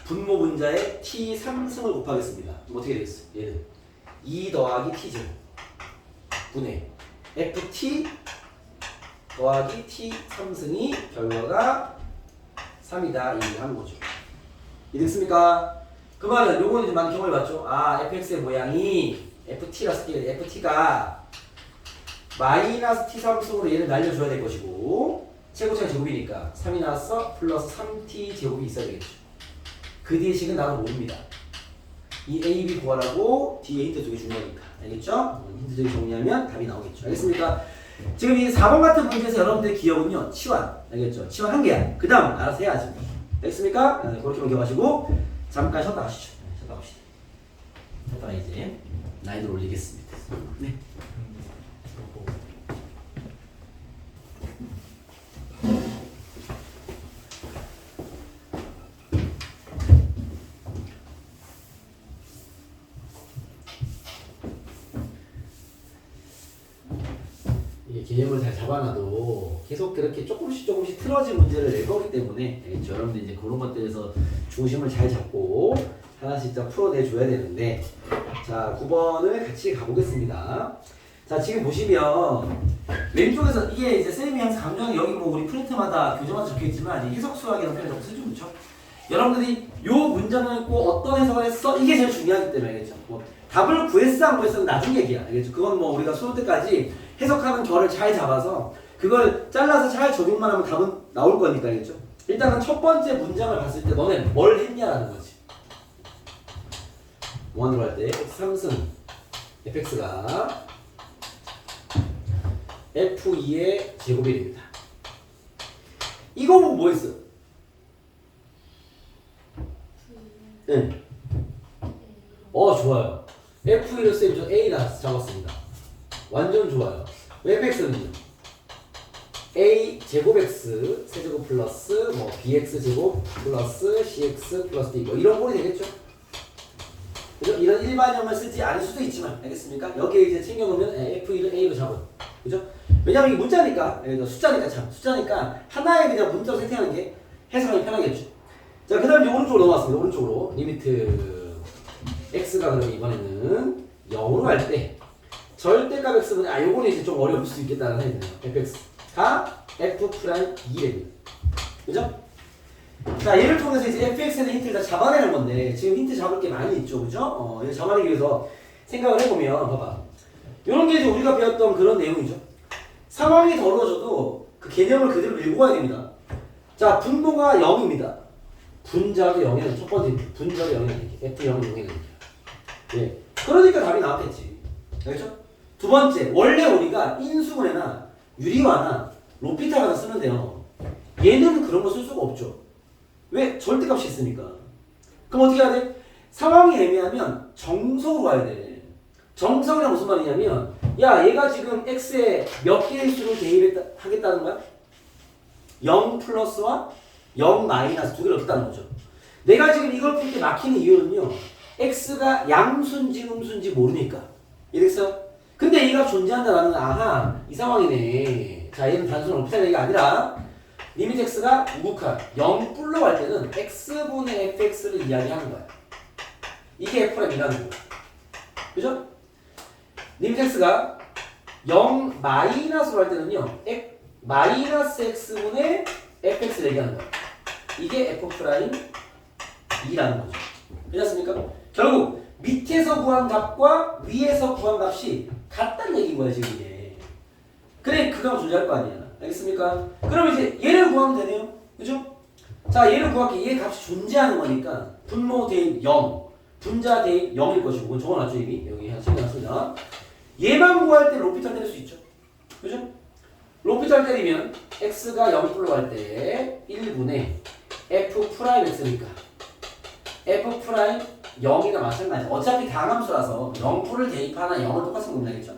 분모 분자에 t 3승을 곱하겠습니다. 그럼 어떻게 되겠어? 얘는 2 더하기 t제곱 분의 ft 더하기 t 3승이 결과가 3이다 이 하는 거죠. 이해됐습니까? 그 말은 요거는 이제 많이 경험해 봤죠. 아 fx의 모양이 ft라서 ft가 마이너스 t3승으로 얘를 날려줘야 될 것이고 최고차가 제곱이니까 3이 나왔어 플러스 3t 제곱이 있어야 되겠죠. 그 뒤에 식은 나도 모릅니다. 이 a, b 구하라고 뒤에 힌트 쪽이 중요하니까 알겠죠? 힌트 쪽이 정리하면 답이 나오겠죠. 알겠습니까? 지금 이 4번 같은 문제에서 여러분들의 기억은요 치환 알겠죠? 치환 한 개야. 그 다음 알아서 해야지. 알겠습니까? 네, 그렇게 넘겨가시고 잠깐 쉬었다 가시죠. 네, 쉬었다 갑시다. 쉬었다가 이제 난이도를 올리겠습니다. 네. 이게 개념을 잘 잡아놔도 계속 그렇게 조금씩 틀어진 문제를 낼 거기 때문에 알겠죠? 여러분들 이제 그런 것들에서 중심을 잘 잡고 하나씩 다 풀어내줘야 되는데 자 9번을 같이 가보겠습니다. 자 지금 보시면 왼쪽에서 이게 이제 쌤이 항상 강조하는 여기 뭐 우리 프린트마다 교재마다 적혀있지만 해석 수학이라는 표현을 좀 쓰죠 그렇죠? 여러분들이 요 문장을 꼭 어떤 해석을 했어? 이게 제일 중요하기 때문에 알겠죠? 뭐 답을 구했어 안 구했어는 나중 얘기야 알겠죠? 그건 뭐 우리가 수능 때까지 해석하는 결을 잘 잡아서 그걸 잘라서 잘 적용만 하면 답은 나올 거니까 알겠죠? 일단은 첫 번째 문장을 봤을 때 너네 뭘 했냐라는 거지. 원으로 할 때 x3승 fx가 f2의 제곱이 됩니다. 이거 보고 뭐 했어? 네. 좋아요. f1을 쌤이 저 a 잡았습니다. 완전 좋아요. fx는요? a 제곱 x 세제곱 플러스 뭐 bx 제곱 플러스 cx 플러스 d 뭐 이런 꼴이 되겠죠? 그죠? 이런 일반형을 쓰지 않을 수도 있지만 알겠습니까? 여기에 이제 챙겨놓으면 f1을 a로 잡은 그죠? 왜냐면 이게 문자니까 숫자니까 숫자니까 하나의 그냥 문자로 세팅하는 게 해석하기 편하겠죠. 자 그 다음에 오른쪽으로 넘어왔습니다. 오른쪽으로 리미트 x가 그럼 이번에는 0으로 갈 때 절대값 x분의 요거는 이제 좀 어려울 수 있겠다는 생각이 드네요. fx가 f'2랍니다. 그죠? 자 얘를 통해서 이제 fx에 대한 힌트를 다 잡아내는 건데 지금 힌트 잡을 게 많이 있죠. 그죠? 이거 잡아내기 위해서 생각을 해보면 봐봐. 요런 게 이제 우리가 배웠던 그런 내용이죠. 상황이 더러워져도 그 개념을 그대로 밀고 가야 됩니다. 자 분모가 0입니다. 분자도 0이라는 첫 번째 분자도 0이라는 게 f0은 0이라는 게 예. 그러니까 답이 나왔겠지. 알겠죠? 두 번째, 원래 우리가 인수분해나 유리화나 로피탈을 쓰는데요. 얘는 그런 거 쓸 수가 없죠. 왜? 절대값이 있으니까. 그럼 어떻게 해야 돼? 상황이 애매하면 정석으로 가야 돼. 정석이란 무슨 말이냐면 야 얘가 지금 x에 몇 개의 수를 대입하겠다는 거야? 0 플러스와 0 마이너스 두 개를 넣겠다는 거죠. 내가 지금 이걸 풀 때 막히는 이유는요. x가 양수인지 음수인지 모르니까. 이랬어? 근데 얘가 존재한다라는 아하 이 상황이네. 자 얘는 단순한 로피탈 얘기가 아니라 리미트 x가 우극한 0 뿔로 갈 때는 x분의 fx를 이야기하는 거야. 이게 f'이라는 거야. 그죠? 리미트 x가 0 마이너스로 할 때는요 마이너스 x분의 fx를 얘기하는 거야. 이게 f'이라는 거죠. 괜찮습니까? 결국 밑에서 구한 값과 위에서 구한 값이 같다는 얘기인 거야 지금 이게. 그래 그 값 존재할 거 아니야. 알겠습니까? 그럼 이제 얘를 구하면 되네요. 그죠? 자 얘를 구할게. 얘 값이 존재하는 거니까 분모 대입 0 분자 대입 0일 것이고 그건 적어놨죠 이미. 여기 챙겨놨습니다. 얘만 구할 때 로피탈 때릴 수 있죠. 그죠? 로피탈 때리면 x가 0불로 갈 때 1분의 f'x니까 f' 0이나 마찬가지. 어차피 다함수라서 0풀을 대입하나 0을 똑같은 겁니다.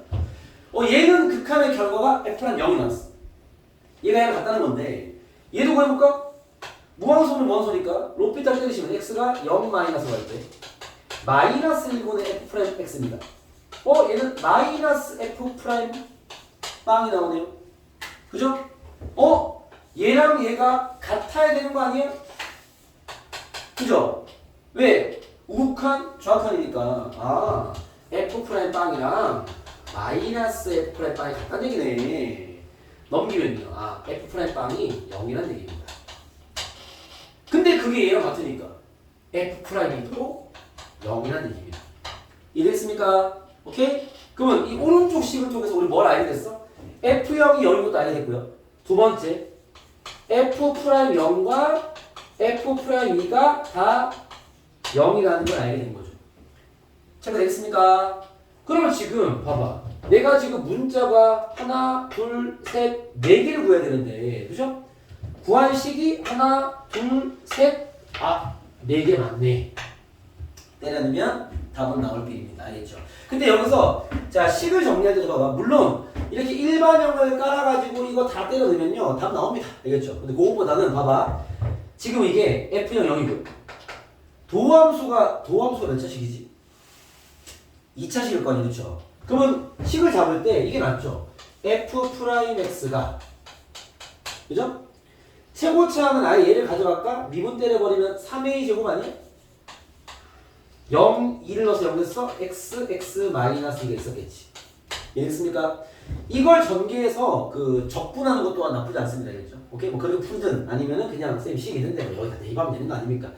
얘는 극한의 결과가 f'는 0이 나왔어. 얘가 얘랑 같다는 건데 얘도 구해볼까? 무한소는 무한소니까 로피타 때리시면 x가 0 마이너스 갈 때 마이너스 1분의 f 프라임 x입니다. 얘는 마이너스 f 프라임 빵이 나오네요. 그죠? 얘랑 얘가 같아야 되는 거 아니에요? 그죠? 왜? 우극한 좌극한이니까 f 프라임 빵이랑 마이너스 f 프라임 빵이 같다는 얘기네. 넘기면요. f 프라임 빵이 0이라는 얘기입니다. 근데 그게 얘랑 같으니까 f 프라임이 또 0이라는 얘기입니다. 이해됐습니까? 오케이? 그러면 이 오른쪽 식을 통해서 우리 뭘 알게 됐어? f0이 0인 것도 알게 됐고요. 두 번째, f 프라임 0과 f 프라임 2가 다 0이라는 걸 알게 된 거죠. 체크 되겠습니까? 그러면 지금 봐봐. 내가 지금 문자가 하나, 둘, 셋, 네 개를 구해야 되는데, 그죠? 구한 식이 하나, 둘, 셋, 네 개 맞네. 때려 넣으면 답은 나올 필입니다. 알겠죠? 근데 여기서 자 식을 정리할 때 봐봐. 물론 이렇게 일반형을 깔아가지고 이거 다 때려 넣으면요 답 나옵니다. 알겠죠? 근데 그거보다는 봐봐. 지금 이게 F형 0이고요. 도함수가 몇 차식이지? 2차식일 거 아니에요, 그렇죠? 그러면 식을 잡을 때 이게 낫죠? F 프라임 X가 그죠? 최고차항은 아예 얘를 가져갈까? 미분 때려버리면 3A 제곱 아니에요? 0, 2를 넣어서 0 됐어? x, x 마이너스 2가 있었겠지. 이해됐습니까? 이걸 전개해서 그 적분하는 것 또한 나쁘지 않습니다. 알겠죠? 오케이? 뭐 그렇게 풀든 아니면은 그냥 쌤 식 있는데 뭐 여기다 대입하면 되는 거 아닙니까?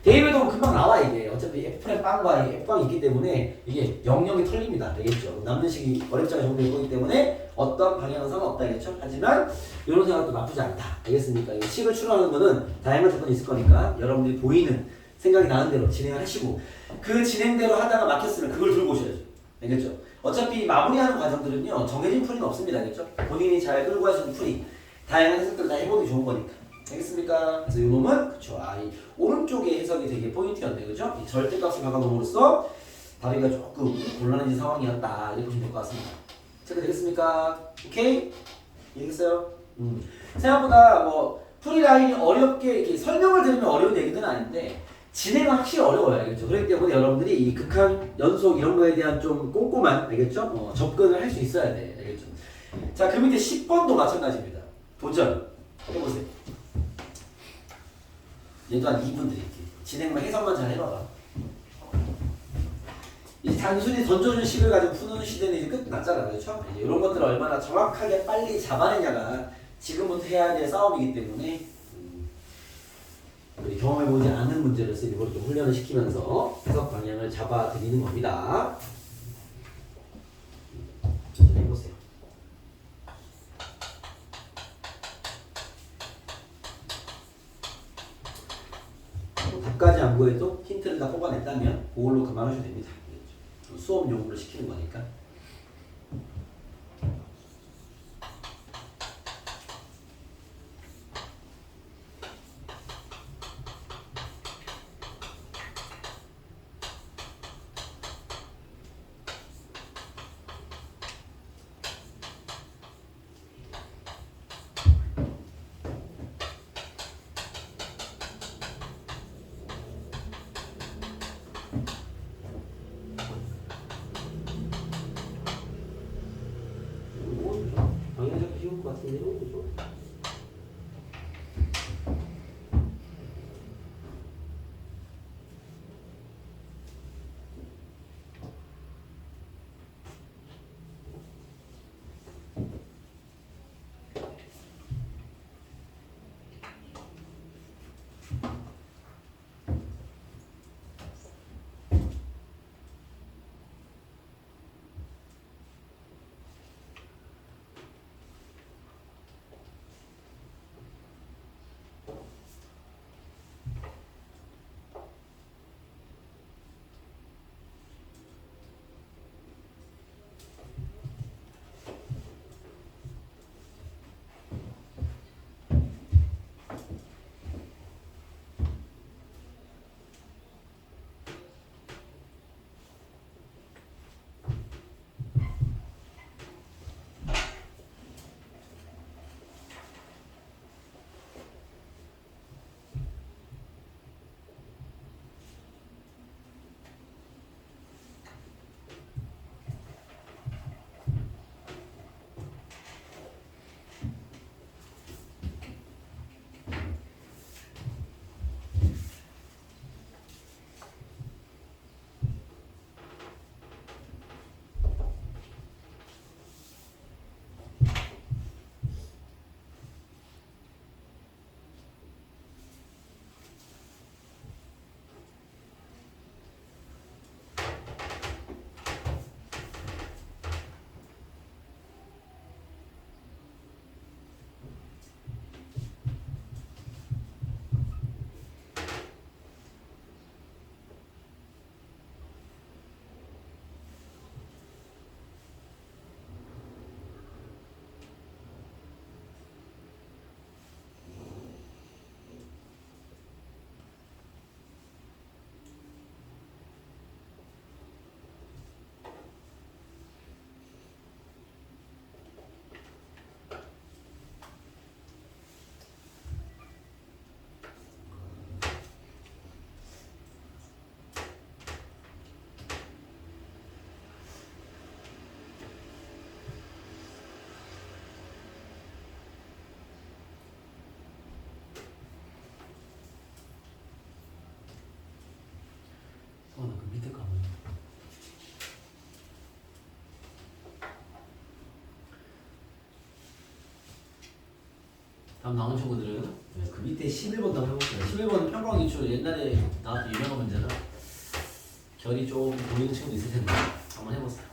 대입해도 금방 나와 이게. 어차피 F'의 빵과 F빵이 있기 때문에 이게 0,0이 털립니다. 알겠죠? 남는 식이 어렵지 않게 적용될 거기 때문에 어떤 방향은 상관없다. 알겠죠? 하지만 이런 생각도 나쁘지 않다. 알겠습니까? 이 식을 추론하는 거는 다양한 조건이 있을 거니까 여러분들이 보이는 생각이 나는 대로 진행을 하시고 그 진행대로 하다가 막혔으면 그걸 들고 오셔야죠. 알겠죠? 어차피 마무리하는 과정들은요 정해진 풀이는 없습니다. 알겠죠? 본인이 잘 끌고 가시는 풀이 다양한 해석들을 다 해보는 게 좋은 거니까. 알겠습니까? 그래서 이 놈은 그쵸. 이 오른쪽의 해석이 되게 포인트였네. 그죠? 이 절대값을 박아놓음으로써 다리가 조금 곤란해진 상황이었다. 이렇게 보시면 될 것 같습니다. 체크 되겠습니까? 오케이? 이해했어요? 생각보다 뭐 풀이 라인이 어렵게 이렇게 설명을 드리면 어려운 얘기는 아닌데 진행은 확실히 어려워요. 알겠죠? 그렇기 때문에 여러분들이 이 극한, 연속 이런 거에 대한 좀 꼼꼼한, 알겠죠? 접근을 할 수 있어야 돼. 알겠죠? 자, 그 밑에 10번도 마찬가지입니다. 도전. 해보세요. 얘도 한 2분 드릴게요. 진행만 해석만 잘 해봐봐. 이 단순히 던져준 식을 가지고 푸는 시대는 이제 끝났잖아. 그렇죠? 이제 이런 것들을 얼마나 정확하게 빨리 잡아내냐가 지금부터 해야 될 싸움이기 때문에 우리 경험해보지 않은 문제를 쌤이 이걸 좀 훈련을 시키면서 해석 방향을 잡아드리는 겁니다. 좀 해보세요. 답까지 안 구해도 힌트를 다 뽑아냈다면 그걸로 그만하셔도 됩니다. 수업 용으로 시키는 거니까. 방향 쉬울 것 같은데요, 그죠? 다음 나온 친구들은 그 밑에 11번도 한번 해볼게요. 11번은 평광기출 옛날에 나왔던 유명한 문제라 결이 좀 보이는 친구도 있을 텐데 한번 해보세요.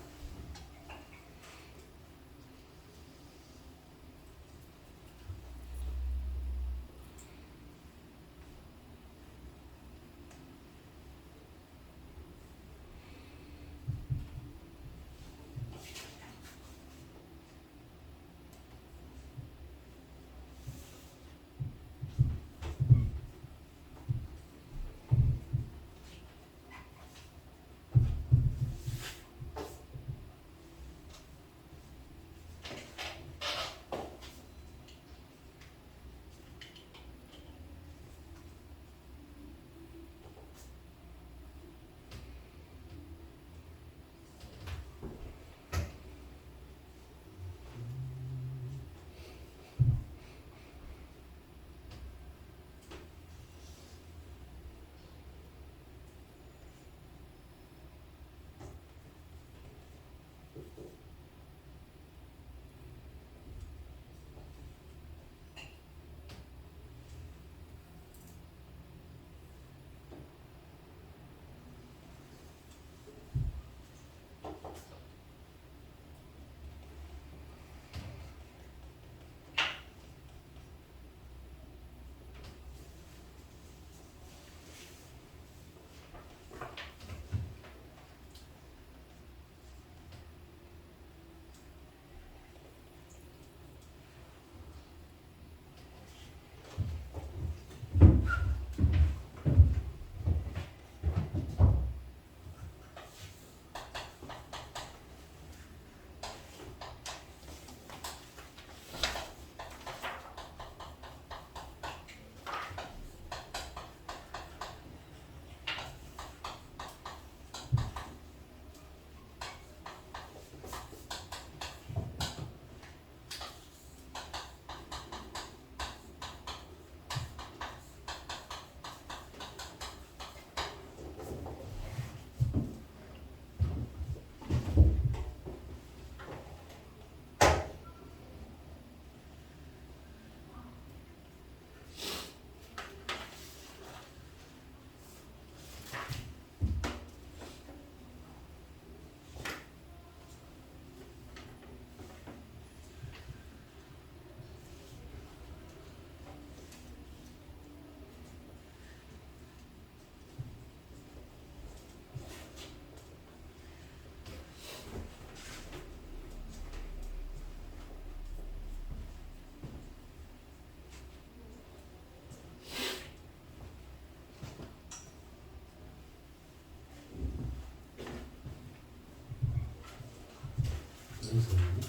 무슨 소리니?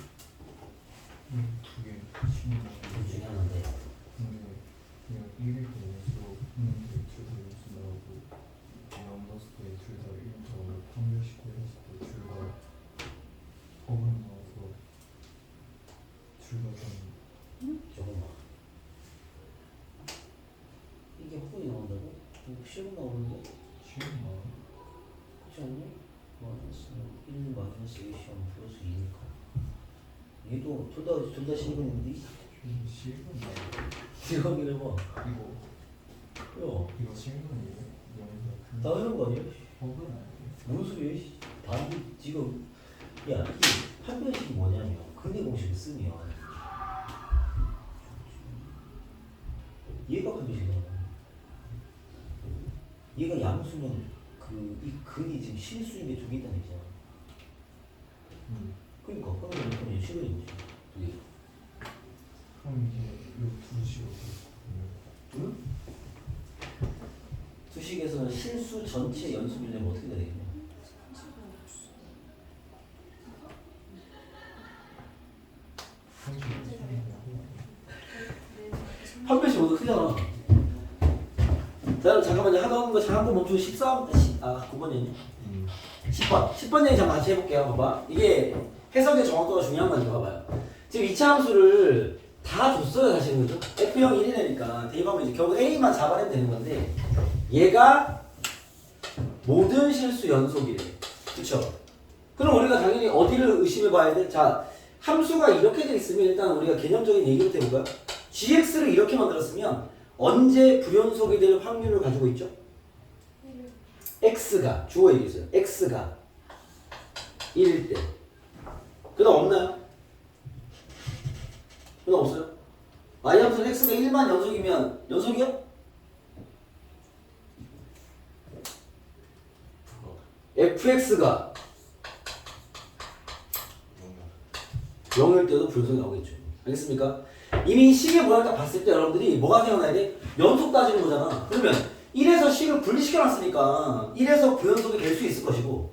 두 개. 둘 중에 하나인데 근데 그냥 1일 보면서 둘다 연습 나오고 넘버스 때둘다 1.5 판별식 해봤을 때둘다 허근 나와서 둘다 좀 잠깐만 이게 허분이 나온다고? 이거 실험 나오는데? 쉬운 나 그렇지 않니? 마이너스 1 마이너스 2 시험 플러스 2니까 얘도 둘다 실험인데? 좀 쉬운 나 실험이래 봐 이거 야 쉬운 거예요? 영상 당연한 거 아니야? 허근 아니에요? 무슨 소리야? 씨. 반대 지금 야 이게 판별식이 뭐냐면 근해 공식을 쓰면 얘가 판별식이잖아. 얘가 양수면 이 근이 지금 실수인 게 두 개 있다는 얘기잖아. 그러니까 그러면 이제 실근인 거지. 두 개. 그럼 이게 요 두식으로 응? 수식에서는 실수 전체 연수비례면 어떻게 돼야 되겠냐? 판별식 모두 크잖아. 자, 잠깐만요. 하던 거 잠깐 멈추고 9번이었냐? 10번. 10번 얘기 잠깐 같이 해볼게요. 봐봐. 이게 해석의 정확도가 중요한 거니까 봐봐요. 지금 이차 함수를 다 줬어요, 사실은. 그죠? F형 1이 되니까 대입하면 이제 결국 A만 잡아내면 되는 건데 얘가 모든 실수 연속이래. 그쵸? 그럼 우리가 당연히 어디를 의심해 봐야 돼? 자, 함수가 이렇게 돼 있으면 일단 우리가 개념적인 얘기부터 해볼까요? gx를 이렇게 만들었으면 언제 불연속이 될 확률을 가지고 있죠? x가 주어 얘기했어요. x가 1일 때. 그다음 없나요? 그다음 없어요? y함수 x가 1만 연속이면 연속이요? fx가 0일 때도 불연속이 나오겠죠. 알겠습니까? 이미 식의 모양을 딱 봤을 때 여러분들이 뭐가 생각나야 돼? 연속 따지는 거잖아. 그러면 1에서 식을 분리시켜놨으니까 1에서 불연속이 될 수 있을 것이고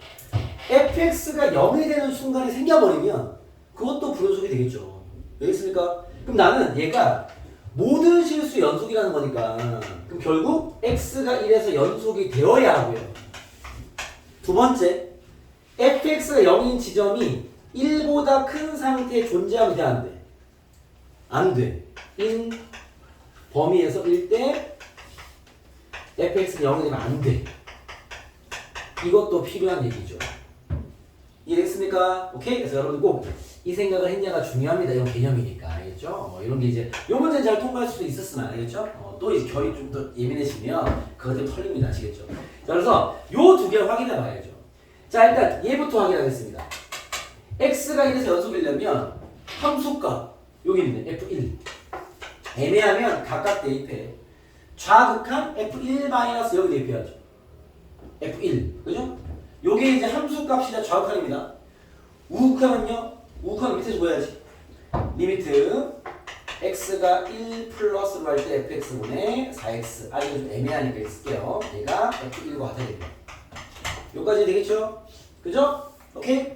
fx가 0이 되는 순간이 생겨버리면 그것도 불연속이 되겠죠. 알겠습니까? 그럼 나는 얘가 모든 실수 연속이라는 거니까 그럼 결국 x가 1에서 연속이 되어야 하고요. 두 번째, fx가 0인 지점이 1보다 큰 상태에 존재하면 돼, 안 돼? 안 돼. 인 범위에서 1대 fx는 0이 되면 안 돼. 이것도 필요한 얘기죠. 이해됐습니까? 오케이? 그래서 여러분 꼭 이 생각을 했냐가 중요합니다. 이런 개념이니까. 알겠죠? 이런 게 이제 요 문제는 잘 통과할 수도 있었으면 알겠죠? 또 이제 결이 좀 더 예민해지면 그것 때문에 털립니다. 아시겠죠? 자, 그래서 요 두 개를 확인해 봐야죠. 자, 일단 얘부터 확인하겠습니다. x가 1에서 연속이려면 함수값 여기 있네. f1 애매하면 각각 대입해. 좌극한 f1 여기 대입해야죠. f1 그죠? 요게 이제 함수값이자 좌극한입니다. 우극한은요? 우극한 밑에서 뭐 해야지? 리미트 x가 1 플러스로 할 때 fx분의 4x 아 이거 좀 애매하니까 이거 쓸게요. 얘가 f1과 같아야 됩니다. 요까지 되겠죠? 그죠? 오케이?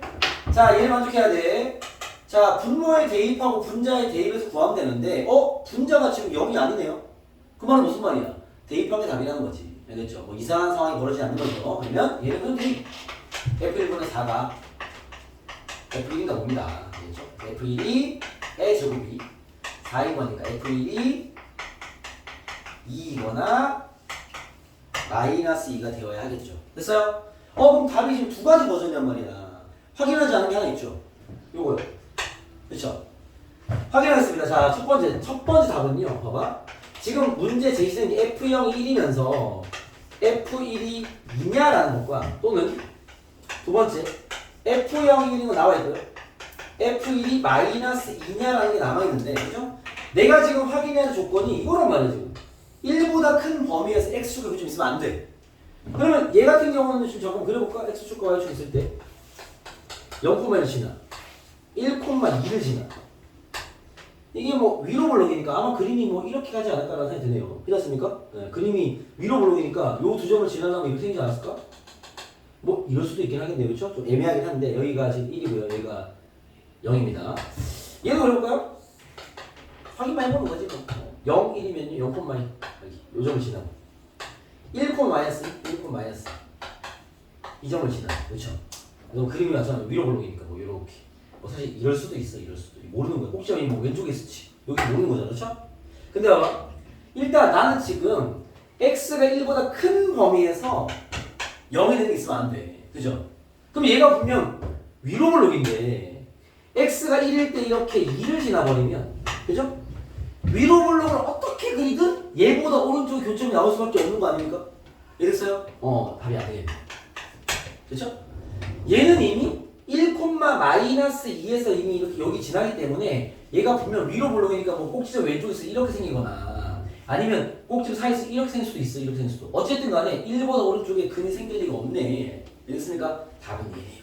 자 얘를 만족해야 돼. 자 분모에 대입하고 분자에 대입해서 구하면 되는데 분자가 지금 0이 아니네요. 그 말은 무슨 말이야? 대입한 게 답이라는 거지. 알겠죠? 뭐 이상한 상황이 벌어지지 않는 거죠. 그러면 얘는 그냥 대입 f1분의 4가 f1인가 봅니다. 알겠죠? f1의 제곱이 4인 거니까 f1이 2이거나 마이너스 2가 되어야 하겠죠. 됐어요? 그럼 답이 지금 두 가지 버전이란 말이야. 확인하지 않은 게 하나 있죠. 요거요. 그쵸? 확인하겠습니다. 자, 첫 번째 답은요. 봐봐. 지금 문제 제시된 게 F0이 1이면서 F1이 2냐라는 것과 또는 두 번째 F0이 1인 거 나와 있고요. F1이 마이너스 2냐라는 게 남아있는데 그죠? 내가 지금 확인해야 할 조건이 이거란 말이야 지금. 1보다 큰 범위에서 X축이 좀 있으면 안 돼. 그러면 얘 같은 경우는 지금 잠깐 그려볼까? X축과 Y축 있을 때 0,1을 지나 1,2를 지나 이게 뭐 위로 블록이니까 아마 그림이 뭐 이렇게 가지 않을까라는 생각이 드네요. 그렇습니까? 네, 그림이 위로 블록이니까 요 두 점을 지나려면 이렇게 생기지 않았을까? 뭐 이럴 수도 있긴 하겠네요. 그렇죠? 좀 애매하긴 한데 여기가 지금 1이고요. 여기가 0입니다. 얘도 그려볼까요? 확인만 해보는 거지 뭐. 0, 1이면요 0, 여기 요 점을 지나고 1, 마이너스 1, 마이너스 이 점을 지나. 그렇죠? 그럼 그림이 나타나면 위로 블록이니까 뭐 요렇게 뭐 사실 이럴 수도 있어. 이럴 수도 모르는 거야. 꼭지점이 뭐 왼쪽에 있을지 여기 모르는 거잖아. 그렇죠? 근데 봐봐. 일단 나는 지금 x가 1보다 큰 범위에서 0이 되는 게 있으면 안 돼. 그죠? 그럼 얘가 분명 위로 블록인데 x가 1일 때 이렇게 2를 지나버리면 그죠? 위로 블록을 어떻게 그리든 얘보다 오른쪽 교점이 나올 수밖에 없는 거 아닙니까? 이랬어요? 답이 안 되겠네. 그죠? 얘는 이미 1,-2에서 이미 이렇게 여기 지나기 때문에 얘가 분명 위로 블록이니까 뭐 꼭지점 왼쪽에서 이렇게 생기거나 아니면 꼭지점 사이에서 이렇게 생길 수도 있어. 이렇게 생길 수도. 어쨌든 간에 1보다 오른쪽에 근이 생길 리가 없네. 알겠습니까? 답은 얘네요.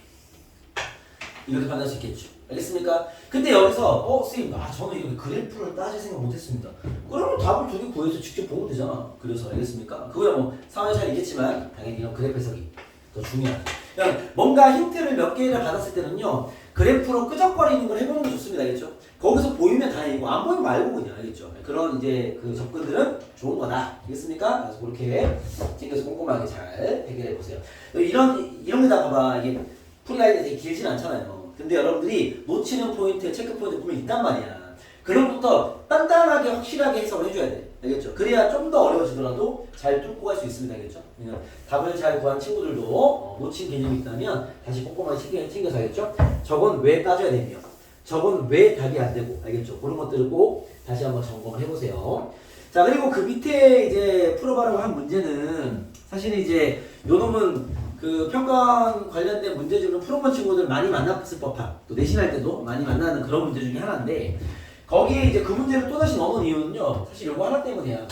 이렇게 판단할 수 있겠죠. 알겠습니까? 근데 여기서 선생님 저는 이렇게 그래프를 따질 생각 못했습니다. 그러면 답을 두 개 구해서 직접 보면 되잖아. 그래서 알겠습니까? 그거야 뭐 상황이 잘 있겠지만 당연히 이런 그래프 해석이 더 중요하죠. 그냥 뭔가 힌트를 몇 개를 받았을 때는요 그래프로 끄적거리는 걸 해보는 게 좋습니다. 알겠죠? 거기서 보이면 다행이고 안 보이면 말고 그냥 알겠죠? 그런 이제 그 접근들은 좋은 거다. 알겠습니까? 그래서 그렇게 챙겨서 꼼꼼하게 잘 해결해 보세요. 이런 게 다 봐봐. 이게 풀이하기가 되게 길진 않잖아요. 근데 여러분들이 놓치는 포인트, 체크 포인트 보면 있단 말이야. 그런 것부터 단단하게 확실하게 해석을 해줘야 돼. 알겠죠? 그래야 좀 더 어려워지더라도 잘 뚫고 갈 수 있습니다. 알겠죠? 그냥 답을 잘 구한 친구들도 놓친 개념이 있다면 다시 꼼꼼하게 챙겨서 하겠죠? 저건 왜 따져야 되며 저건 왜 답이 안 되고, 알겠죠? 그런 것들을 꼭 다시 한번 점검을 해보세요. 자, 그리고 그 밑에 이제 풀어보라고 한 문제는 사실 이제 요 놈은 그 평가 관련된 문제 중에 풀어본 친구들 많이 만났을 법한, 또 내신할 때도 많이 만나는 그런 문제 중에 하나인데, 거기에 이제 그 문제를 또다시 넣은 이유는요, 사실 요거 하나 때문이야.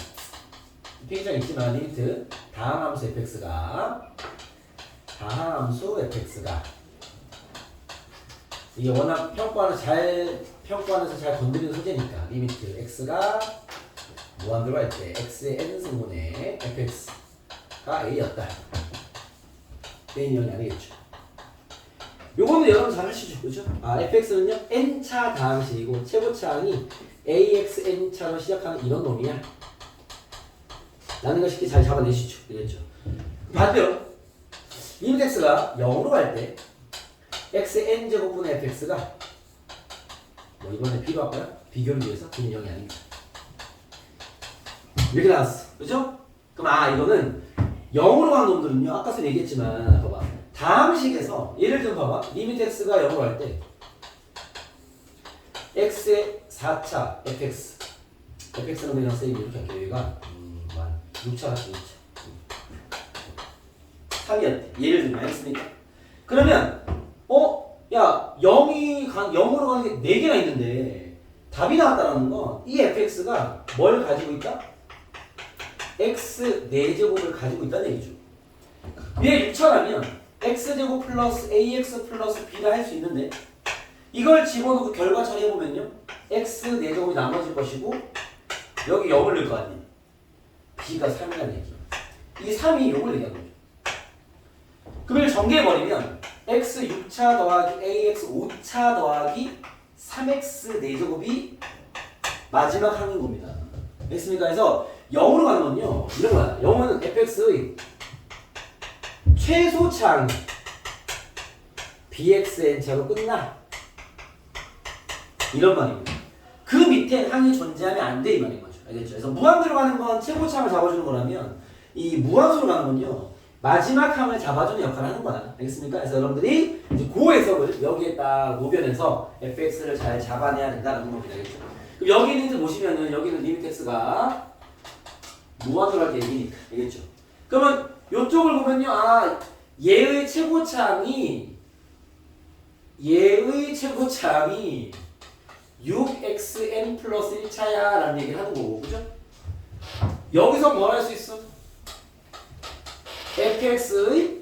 페이지에 있지만 리미트 다항함수 fx가 이게 워낙 평가하면서 잘 건드리는 소재니까 리미트 x가 무한대로 할 때 x의 n승분의 fx가 a였다. N이 아니겠죠. 요거는 여러분 잘 하시죠, 그죠? fx는요 n차 다항식이고 최고차항이 ax n차로 시작하는 이런 놈이야. 라는 걸 쉽게 잘 잡아내시죠, 그랬죠? 반대로 리미트 x가 0으로 갈 때 x n제곱분의 fx가 뭐 이번에 b로 할까요? 비교를 위해서 b는 0이 아닙니다. 이렇게 나왔어, 그죠? 그럼 이거는 0으로 가는 놈들은요, 아까 전에 얘기했지만 봐봐, 다항식에서 예를 들면 봐봐, 리미트 x가 0으로 갈 때 x의 4차 fx는 그냥 쌤이 이렇게 할게요. 여기가 6차 같은 6차 3이었대. 예를 들면 알겠습니까? 그러면 야 0으로 가는 게 4개가 있는데 답이 나왔다는 건 이 fx가 뭘 가지고 있다? x 4제곱을 가지고 있다는 얘기죠. 위에 6차라면 x제곱 플러스 ax 플러스 b를 할 수 있는데 이걸 집어넣고 결과 처리해보면요 x 4제곱이 나머질 것이고 여기 0을 넣을 거 아니에요. b가 3이라는 얘기. 이 3이 요걸 얘기하는 거죠. 그걸 전개해버리면 x 6차 더하기 ax 5차 더하기 3x 4제곱이 마지막 항인 겁니다. 됐습니까? 그래서 0으로 가는 건요 이런 거야. 0은 fx의 최소차항 bxn차로 끝나. 이런 말입니다. 그 밑에 항이 존재하면 안 돼 이 말인 거죠. 알겠죠? 그래서 무한대로 가는 건 최고차항을 잡아주는 거라면 이 무한수로 가는 건요 마지막 항을 잡아주는 역할을 하는 거야. 알겠습니까? 그래서 여러분들이 이제 그 해석을 여기에 딱 녹여내서 fx를 잘 잡아내야 된다는 겁니다. 알겠죠? 그럼 여기는 이제 보시면은 여기는 리미트 x가 무한으로 할 때 얘기니까. 알겠죠? 그러면 이쪽을 보면요 얘의 최고차항이 6xn 플러스 1차야 라는 얘기를 하는 거고, 그죠? 여기서 뭘 할 수 있어? fx의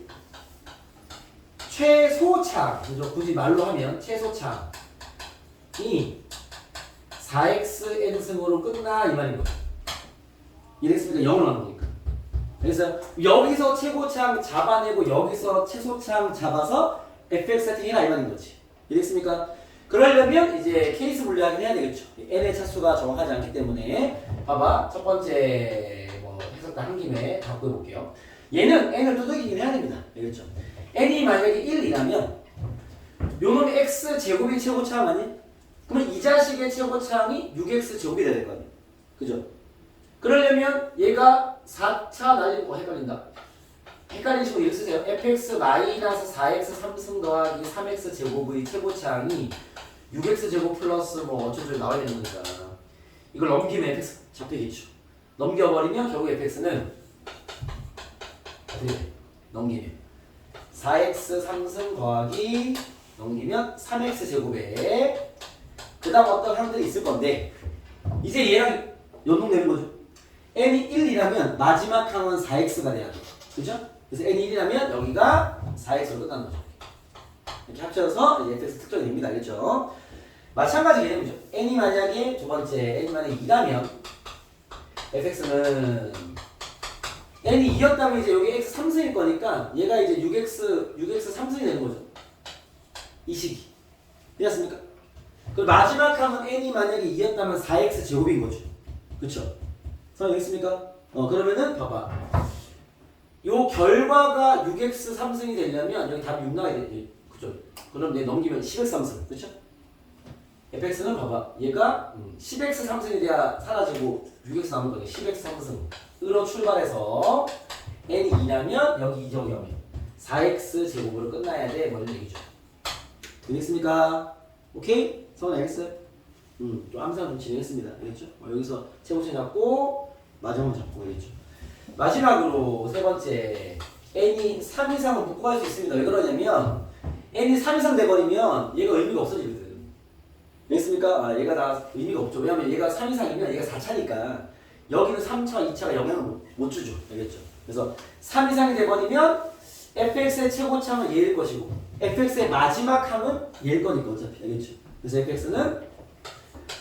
최소차항, 그죠? 굳이 말로 하면 최소차항이 4xn승으로 끝나 이 말인 거죠. 이랬으니까 0으로 가는 거니까. 그래서 여기서 최고차항 잡아내고 여기서 최소차항 잡아서 fx 세팅해라 이 말인 거지. 이랬습니까? 그러려면 이제 케이스 분류하긴 해야 되겠죠. n의 차수가 정확하지 않기 때문에 봐봐 첫 번째 뭐 해석 다 한 김에 갖고 해볼게요. 얘는 n을 두들기긴 해야 됩니다. 알겠죠? n이 만약에 1이라면 요 놈이 x 제곱이 최고차항 아니? 그러면 이 자식의 최고차항이 6x 제곱이 돼야 될 거 아니에요. 그죠? 그러려면 얘가 4차 나중에 헷갈린다. 헷갈리는 식으로 이렇게 쓰세요. fx 4x 3승 더하기 3x 제곱의 최고차항이 6x 제곱 플러스 뭐 어쩌고 나와야 되는 거니까 이걸 넘기면 fx 잡히겠죠. 넘겨버리면 결국 fx는 어떻게 돼? 넘기면 4x 3승 더하기 넘기면 3x 제곱에 그 다음 어떤 항들이 있을 건데 이제 얘랑 연동되는 거죠. n이 1이라면 마지막 항은 4x가 돼야 돼. 그죠? 그래서 n이 1이라면 여기가 4x로 끝나는 거죠. 이렇게 합쳐서 이제 fx 특정이 됩니다. 알겠죠? 마찬가지 개념이죠. n이 만약에 두 번째 n이 만약에 2라면 fx는 n이 2였다면 이제 여기 x 3승일 거니까 얘가 이제 6x 3승이 되는 거죠. 이 식이. 이해했습니까? 그리고 마지막 항은 n이 만약에 2였다면 4x 제곱인 거죠. 그쵸? 설명했습니까? 그러면은 봐봐. 요 결과가 6x 3승이 되려면 여기 답이 6 나와야 돼. 그죠? 그럼 내 넘기면 10x 3승. 그쵸? fx는 봐봐. 얘가 10x 3승이 돼야 사라지고 6x 남은 거네. 10x 3승으로 출발해서 n이 2라면 여기 2제곱이 0이야. 4x 제곱으로 끝나야 돼. 뭐 이런 얘기죠. 되겠습니까? 오케이? 성은 알겠어요? 좀 항상 좀 진행했습니다. 알겠죠? 여기서 최고점 잡고 마지막 잡고 알겠죠? 마지막으로 세 번째 n이 3 이상은 묶고 할 수 있습니다. 왜 그러냐면 n이 3 이상 돼버리면 얘가 의미가 없어지거든. 알겠습니까? 아, 얘가 다 의미가 없죠. 왜냐면 얘가 3 이상이면 얘가 4차니까 여기는 3차, 2차가 영향을 못 주죠. 알겠죠? 그래서 3 이상이 돼버리면 fx의 최고참은 얘일 것이고 fx의 마지막 함은 얘일 거니까 어차피. 알겠죠? 그래서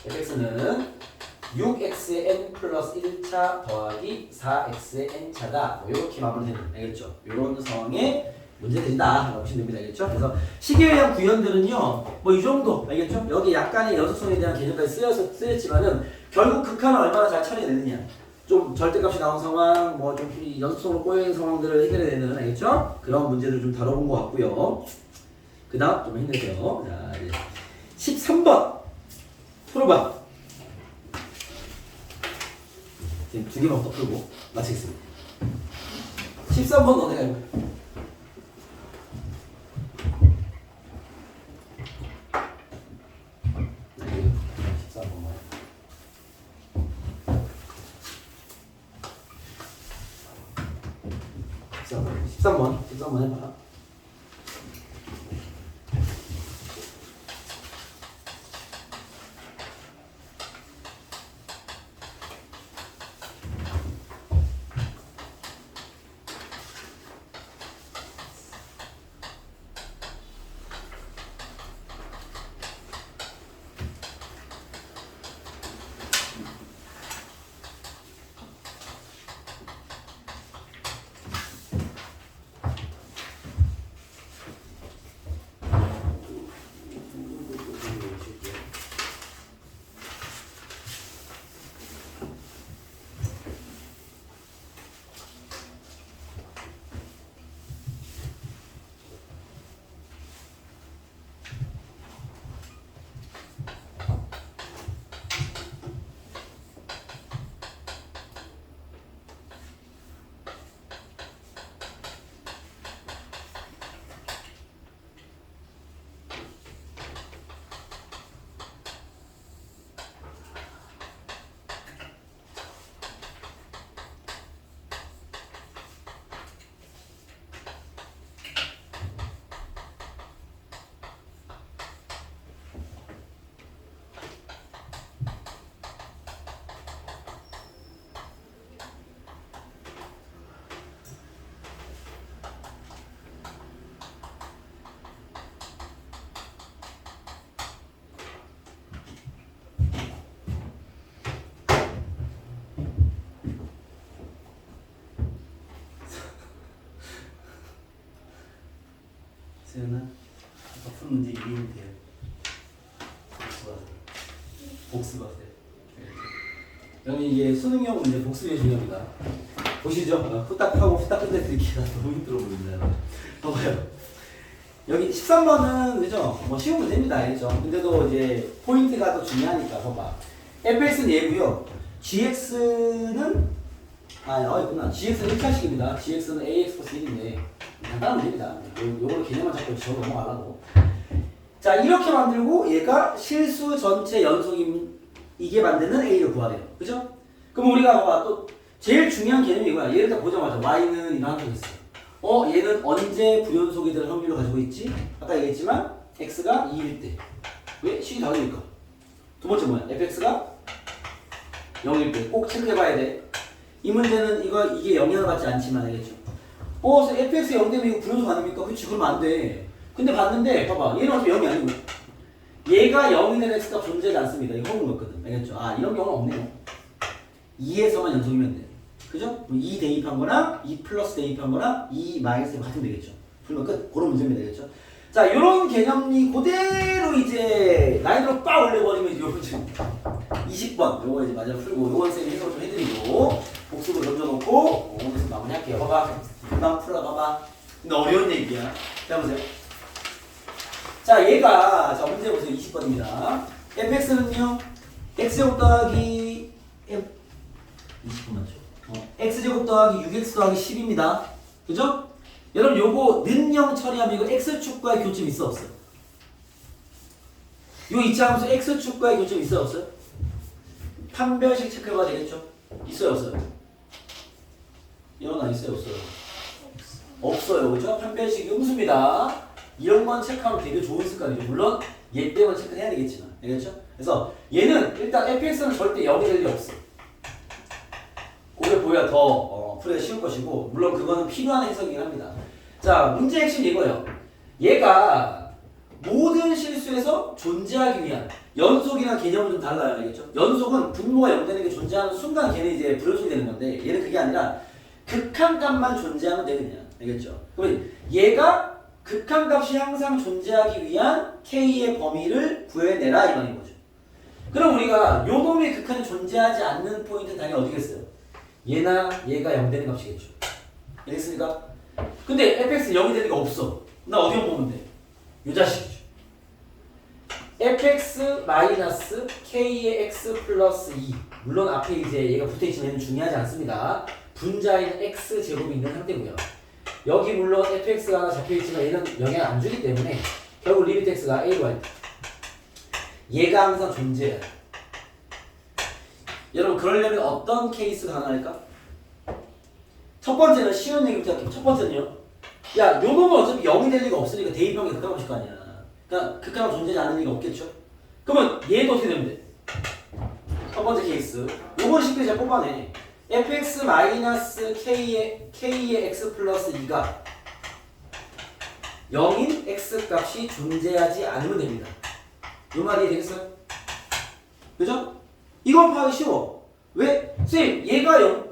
fx는 6x의 n 플러스 1차 더하기 4x의 n차다. 뭐 이렇게 마무리되는. 알겠죠? 이런 상황에 문제된다 라고 보시면 됩니다. 알겠죠? 그래서 식에 의한 구현들은요 뭐 이 정도. 알겠죠? 여기 약간의 연속성에 대한 개념까지 쓰였지만은 결국 극한을 얼마나 잘 처리해내느냐, 좀 절대값이 나온 상황, 뭐 좀 연속성으로 꼬여있는 상황들을 해결해내는, 알겠죠? 그런 문제를 좀 다뤄본 것 같고요. 그 다음 좀 힘내세요. 자, 이제 13번 풀어봐. 지금 두 개만 더 풀고 마치겠습니다. 13번 너네가 해봐. 네, 13번만. 13번 해봐. 세연아, 아까 푼 문제 이해는 돼요? 복습하세요. 여러분 이게 수능형 문제 복습이 중요합니다. 보시죠. 후딱 하고 후딱 끝내드리기가 너무 힘들어 보입니다. 봐봐요. 여기 13번은 그죠? 뭐 쉬운 문제입니다. 알죠? 근데도 이제 포인트가 더 중요하니까 봐봐. fx는 얘고요. gx는 있구나. gx는 1차식입니다. gx는 ax 플러스 1인데 간단한 문제입니다. 요걸 개념만 잡고 저 넘어가려고. 자, 이렇게 만들고 얘가 실수 전체 연속이게 만드는 a를 구하래요. 그죠? 그럼 우리가 봐봐. 또 제일 중요한 개념이 이거야. 얘를 딱 보자마자 y는 이런 한턱 있어. 얘는 언제 불연속이 될 확률을 가지고 있지? 아까 얘기했지만 x가 2일 때. 왜? 식이 다르니까. 두 번째 뭐야? fx가 0일 때. 꼭 체크해봐야 돼. 이 문제는 이게 영향을 받지 않지만 알겠죠? 그래서 fx 0 되면 이거 불연속 아닙니까? 그치, 그러면 안 돼. 근데 봤는데 봐봐. 얘는 어차피 0이 아니고 얘가 0이 되는 x가 존재하지 않습니다. 이거 허공 넣거든. 알겠죠? 이런 경우는 없네요. 2에서만 연속이면 돼. 그죠? 2 대입한 거나 2 플러스 대입한 거나 2 마이너스 같으면 되겠죠. 풀면 끝. 그런 문제면 되겠죠. 자, 요런 개념이 그대로 이제 라인으로 빡 올려버리면 요거 지금 20번 요거 이제 마지막 풀고 요건 쌤이 해설 좀 해드리고 복습을 던져놓고 오늘 마무리할게요. 봐봐. 금방 풀어봐봐. 근데 어려운 얘기야. 자, 보세요. 자, 얘가 자 문제 보세요. 20번입니다. fx는요 x제곱 더하기 20분 맞죠? x제곱 더하기 6x 더하기 10입니다. 그죠? 여러분 요거 는영 처리하면 이거 x축과의 교점이 있어 없어? 요 이차함수 x축과의 교점 있어요 없어요? 판별식 체크가 되겠죠? 있어요 없어요? 이런 거 있어요 없어요? 없어요 그죠? 판별식이 음수입니다. 이런 건 체크하면 되게 좋은 습관이죠. 물론 얘 때문에 체크해야 되겠지만 알겠죠? 그래서 얘는 일단 fx는 절대 0이 될 리 없어. 그게 보여야 더 풀기가 쉬울 것이고 물론 그거는 필요한 해석이긴 합니다. 자 문제 핵심 이거예요. 얘가 모든 실수에서 존재하기 위한 연속이라는 개념은 좀 달라요. 알겠죠? 연속은 분모가 0 되는 게 존재하는 순간 걔는 이제 불연속이 되는 건데 얘는 그게 아니라 극한값만 존재하면 돼 그냥. 알겠죠? 그러면 얘가 극한값이 항상 존재하기 위한 K의 범위를 구해내라 이 말인 거죠. 그럼 우리가 요 놈의 극한이 존재하지 않는 포인트는 당연히 어디겠어요? 얘나 얘가 0 되는 값이겠죠. 알겠습니까? 근데 fx는 0이 되는 게 없어. 나 어디만 보면 돼? 요 자식이죠. fx 마이너스 k의 x 플러스 2. 물론 앞에 이제 얘가 붙어있지만 얘는 중요하지 않습니다. 분자에는 x 제곱이 있는 상태고요. 여기 물론 fx가 하나 잡혀있지만 얘는 영향 안 주기 때문에 결국 리미트 x가 a로 할 때 얘가 항상 존재해요. 여러분 그러려면 어떤 케이스가 가능할까? 첫 번째는 쉬운 얘기부터 할게요. 첫 번째는요. 야, 요 놈은 어차피 0이 될 리가 없으니까 대입형이 극한값일 거 아니야. 그러니까 극한값 존재하지 않는 리가 없겠죠? 그러면 얘도 어떻게 되면 돼? 첫 번째 케이스. 요건 쉽게 제가 뽑아내. fx 마이너스 k의 x 플러스 2가 0인 x 값이 존재하지 않으면 됩니다. 요 말이 되겠어요? 그죠? 이건 파악이 쉬워. 왜? 쌤, 얘가 0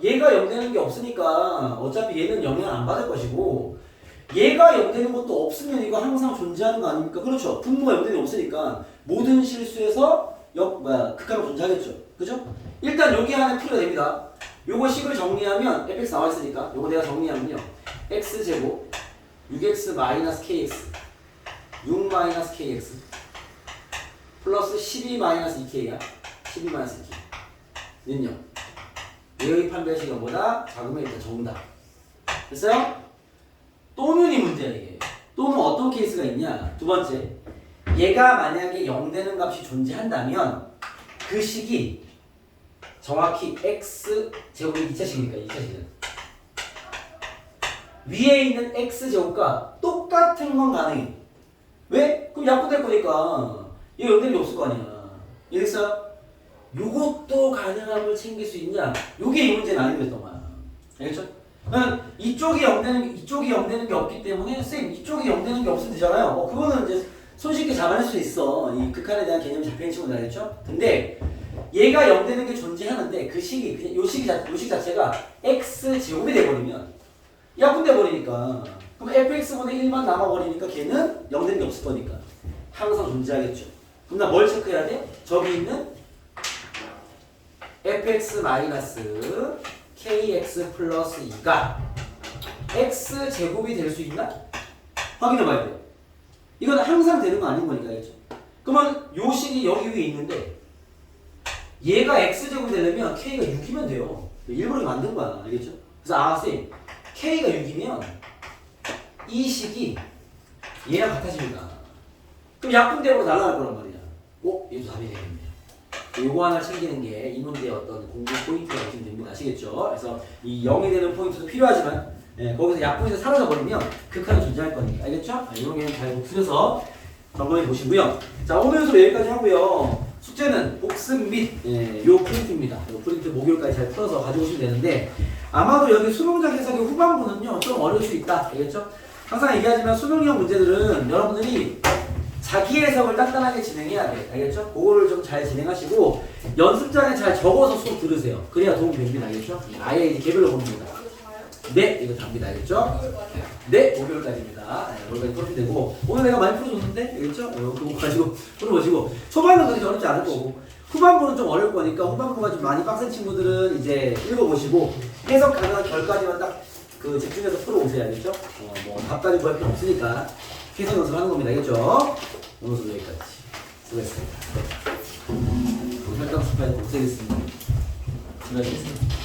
되는 게 없으니까 어차피 얘는 영향을 안 받을 것이고 얘가 0 되는 것도 없으면 이거 항상 존재하는 거 아닙니까? 그렇죠. 분모가 0 되는 게 없으니까 모든 실수에서 극한으로 존재하겠죠. 그죠? 일단 여기 안에 풀어야 됩니다. 요거 식을 정리하면 fx 나와 있으니까 요거 내가 정리하면요. x제곱 6x 마이너스 kx 6 마이너스 kx 플러스 12 마이너스 2k야. 12 마이너스 2k 는요. 얘의 판별식보다 작으면 일단 정답. 됐어요? 또는이 문제야 이게. 또는 어떤 케이스가 있냐. 두 번째, 얘가 만약에 0 되는 값이 존재한다면 그 식이 정확히 x 제곱이 2차식이니까 2차식은 위에 있는 x 제곱과 똑같은 건 가능해. 왜? 그럼 약분될 거니까 얘 0 되는 게 없을 거 아니야. 이해됐어요? 요것도 가능함을 챙길 수 있냐? 요게 이 문제는 아니었던 거야. 알겠죠? 그러면 이쪽이 0 되는 게 없기 때문에 쌤 이쪽이 0 되는 게 없으면 되잖아요. 그거는 이제 손쉽게 잡아낼 수 있어. 이 극한에 대한 개념이 잡혀있는 친구들 알겠죠? 근데 얘가 0 되는 게 존재하는데 그 식이 그냥 요 식 자체가 x 제곱이 돼버리면 약분돼 버리니까 그럼 fx분의 1만 남아버리니까 걔는 0 되는 게 없을 거니까 항상 존재하겠죠. 그럼 나 뭘 체크해야 돼? 저기 있는 fx 마이너스 kx 플러스 2가 x 제곱이 될 수 있나? 확인해 봐야 돼. 이건 항상 되는 거 아닌 거니까 알겠죠? 그러면 요 식이 여기 위에 있는데 얘가 x 제곱이 되려면 k가 6이면 돼요. 일부러 만든 거야. 알겠죠? 그래서 쌤 k가 6이면 이 식이 얘랑 같아집니다. 그럼 약분대로 날아갈 거란 말이야. 얘도 답이 되겠네요. 요거 하나 챙기는 게 이 문제의 어떤 공부 포인트가 보시면 됩니다. 아시겠죠? 그래서 이 0이 되는 포인트도 필요하지만 거기서 약분에서 사라져 버리면 극한이 존재할 거니까. 알겠죠? 이런 게 잘 복습해서 점검해 보시고요. 자, 오늘 수업 여기까지 하고요. 숙제는 복습 및 요 프린트입니다. 요 프린트 목요일까지 잘 풀어서 가지고 오시면 되는데 아마도 여기 수능적 해석의 후반부는요 좀 어려울 수 있다. 알겠죠? 항상 얘기하지만 수능형 문제들은 여러분들이 자기 해석을 단단하게 진행해야 돼. 알겠죠? 그거를 좀 잘 진행하시고 연습장에 잘 적어서 수업 들으세요. 그래야 도움이 됩니다. 알겠죠? 아예 이제 개별로 보는 겁니다. 네, 이거 답니다. 알겠죠? 네, 목요일까지입니다. 목요일까지 풀면 되고 오늘 내가 많이 풀어줬는데 알겠죠? 그거 가지고 풀어보시고 초반은 그렇게 어렵지 않을 거고 후반부는 좀 어려울 거니까 후반부가 좀 많이 빡센 친구들은 이제 읽어보시고 해석 가능한 결까지만 딱 그 집중해서 풀어오세요. 알겠죠? 뭐 답까지 구할 필요 없으니까 해석 연습하는 겁니다. 알겠죠? 오늘 수업 여기까지. 수고했습니다. 혈당 스파이크 없애겠습니다. 수고하셨습니다.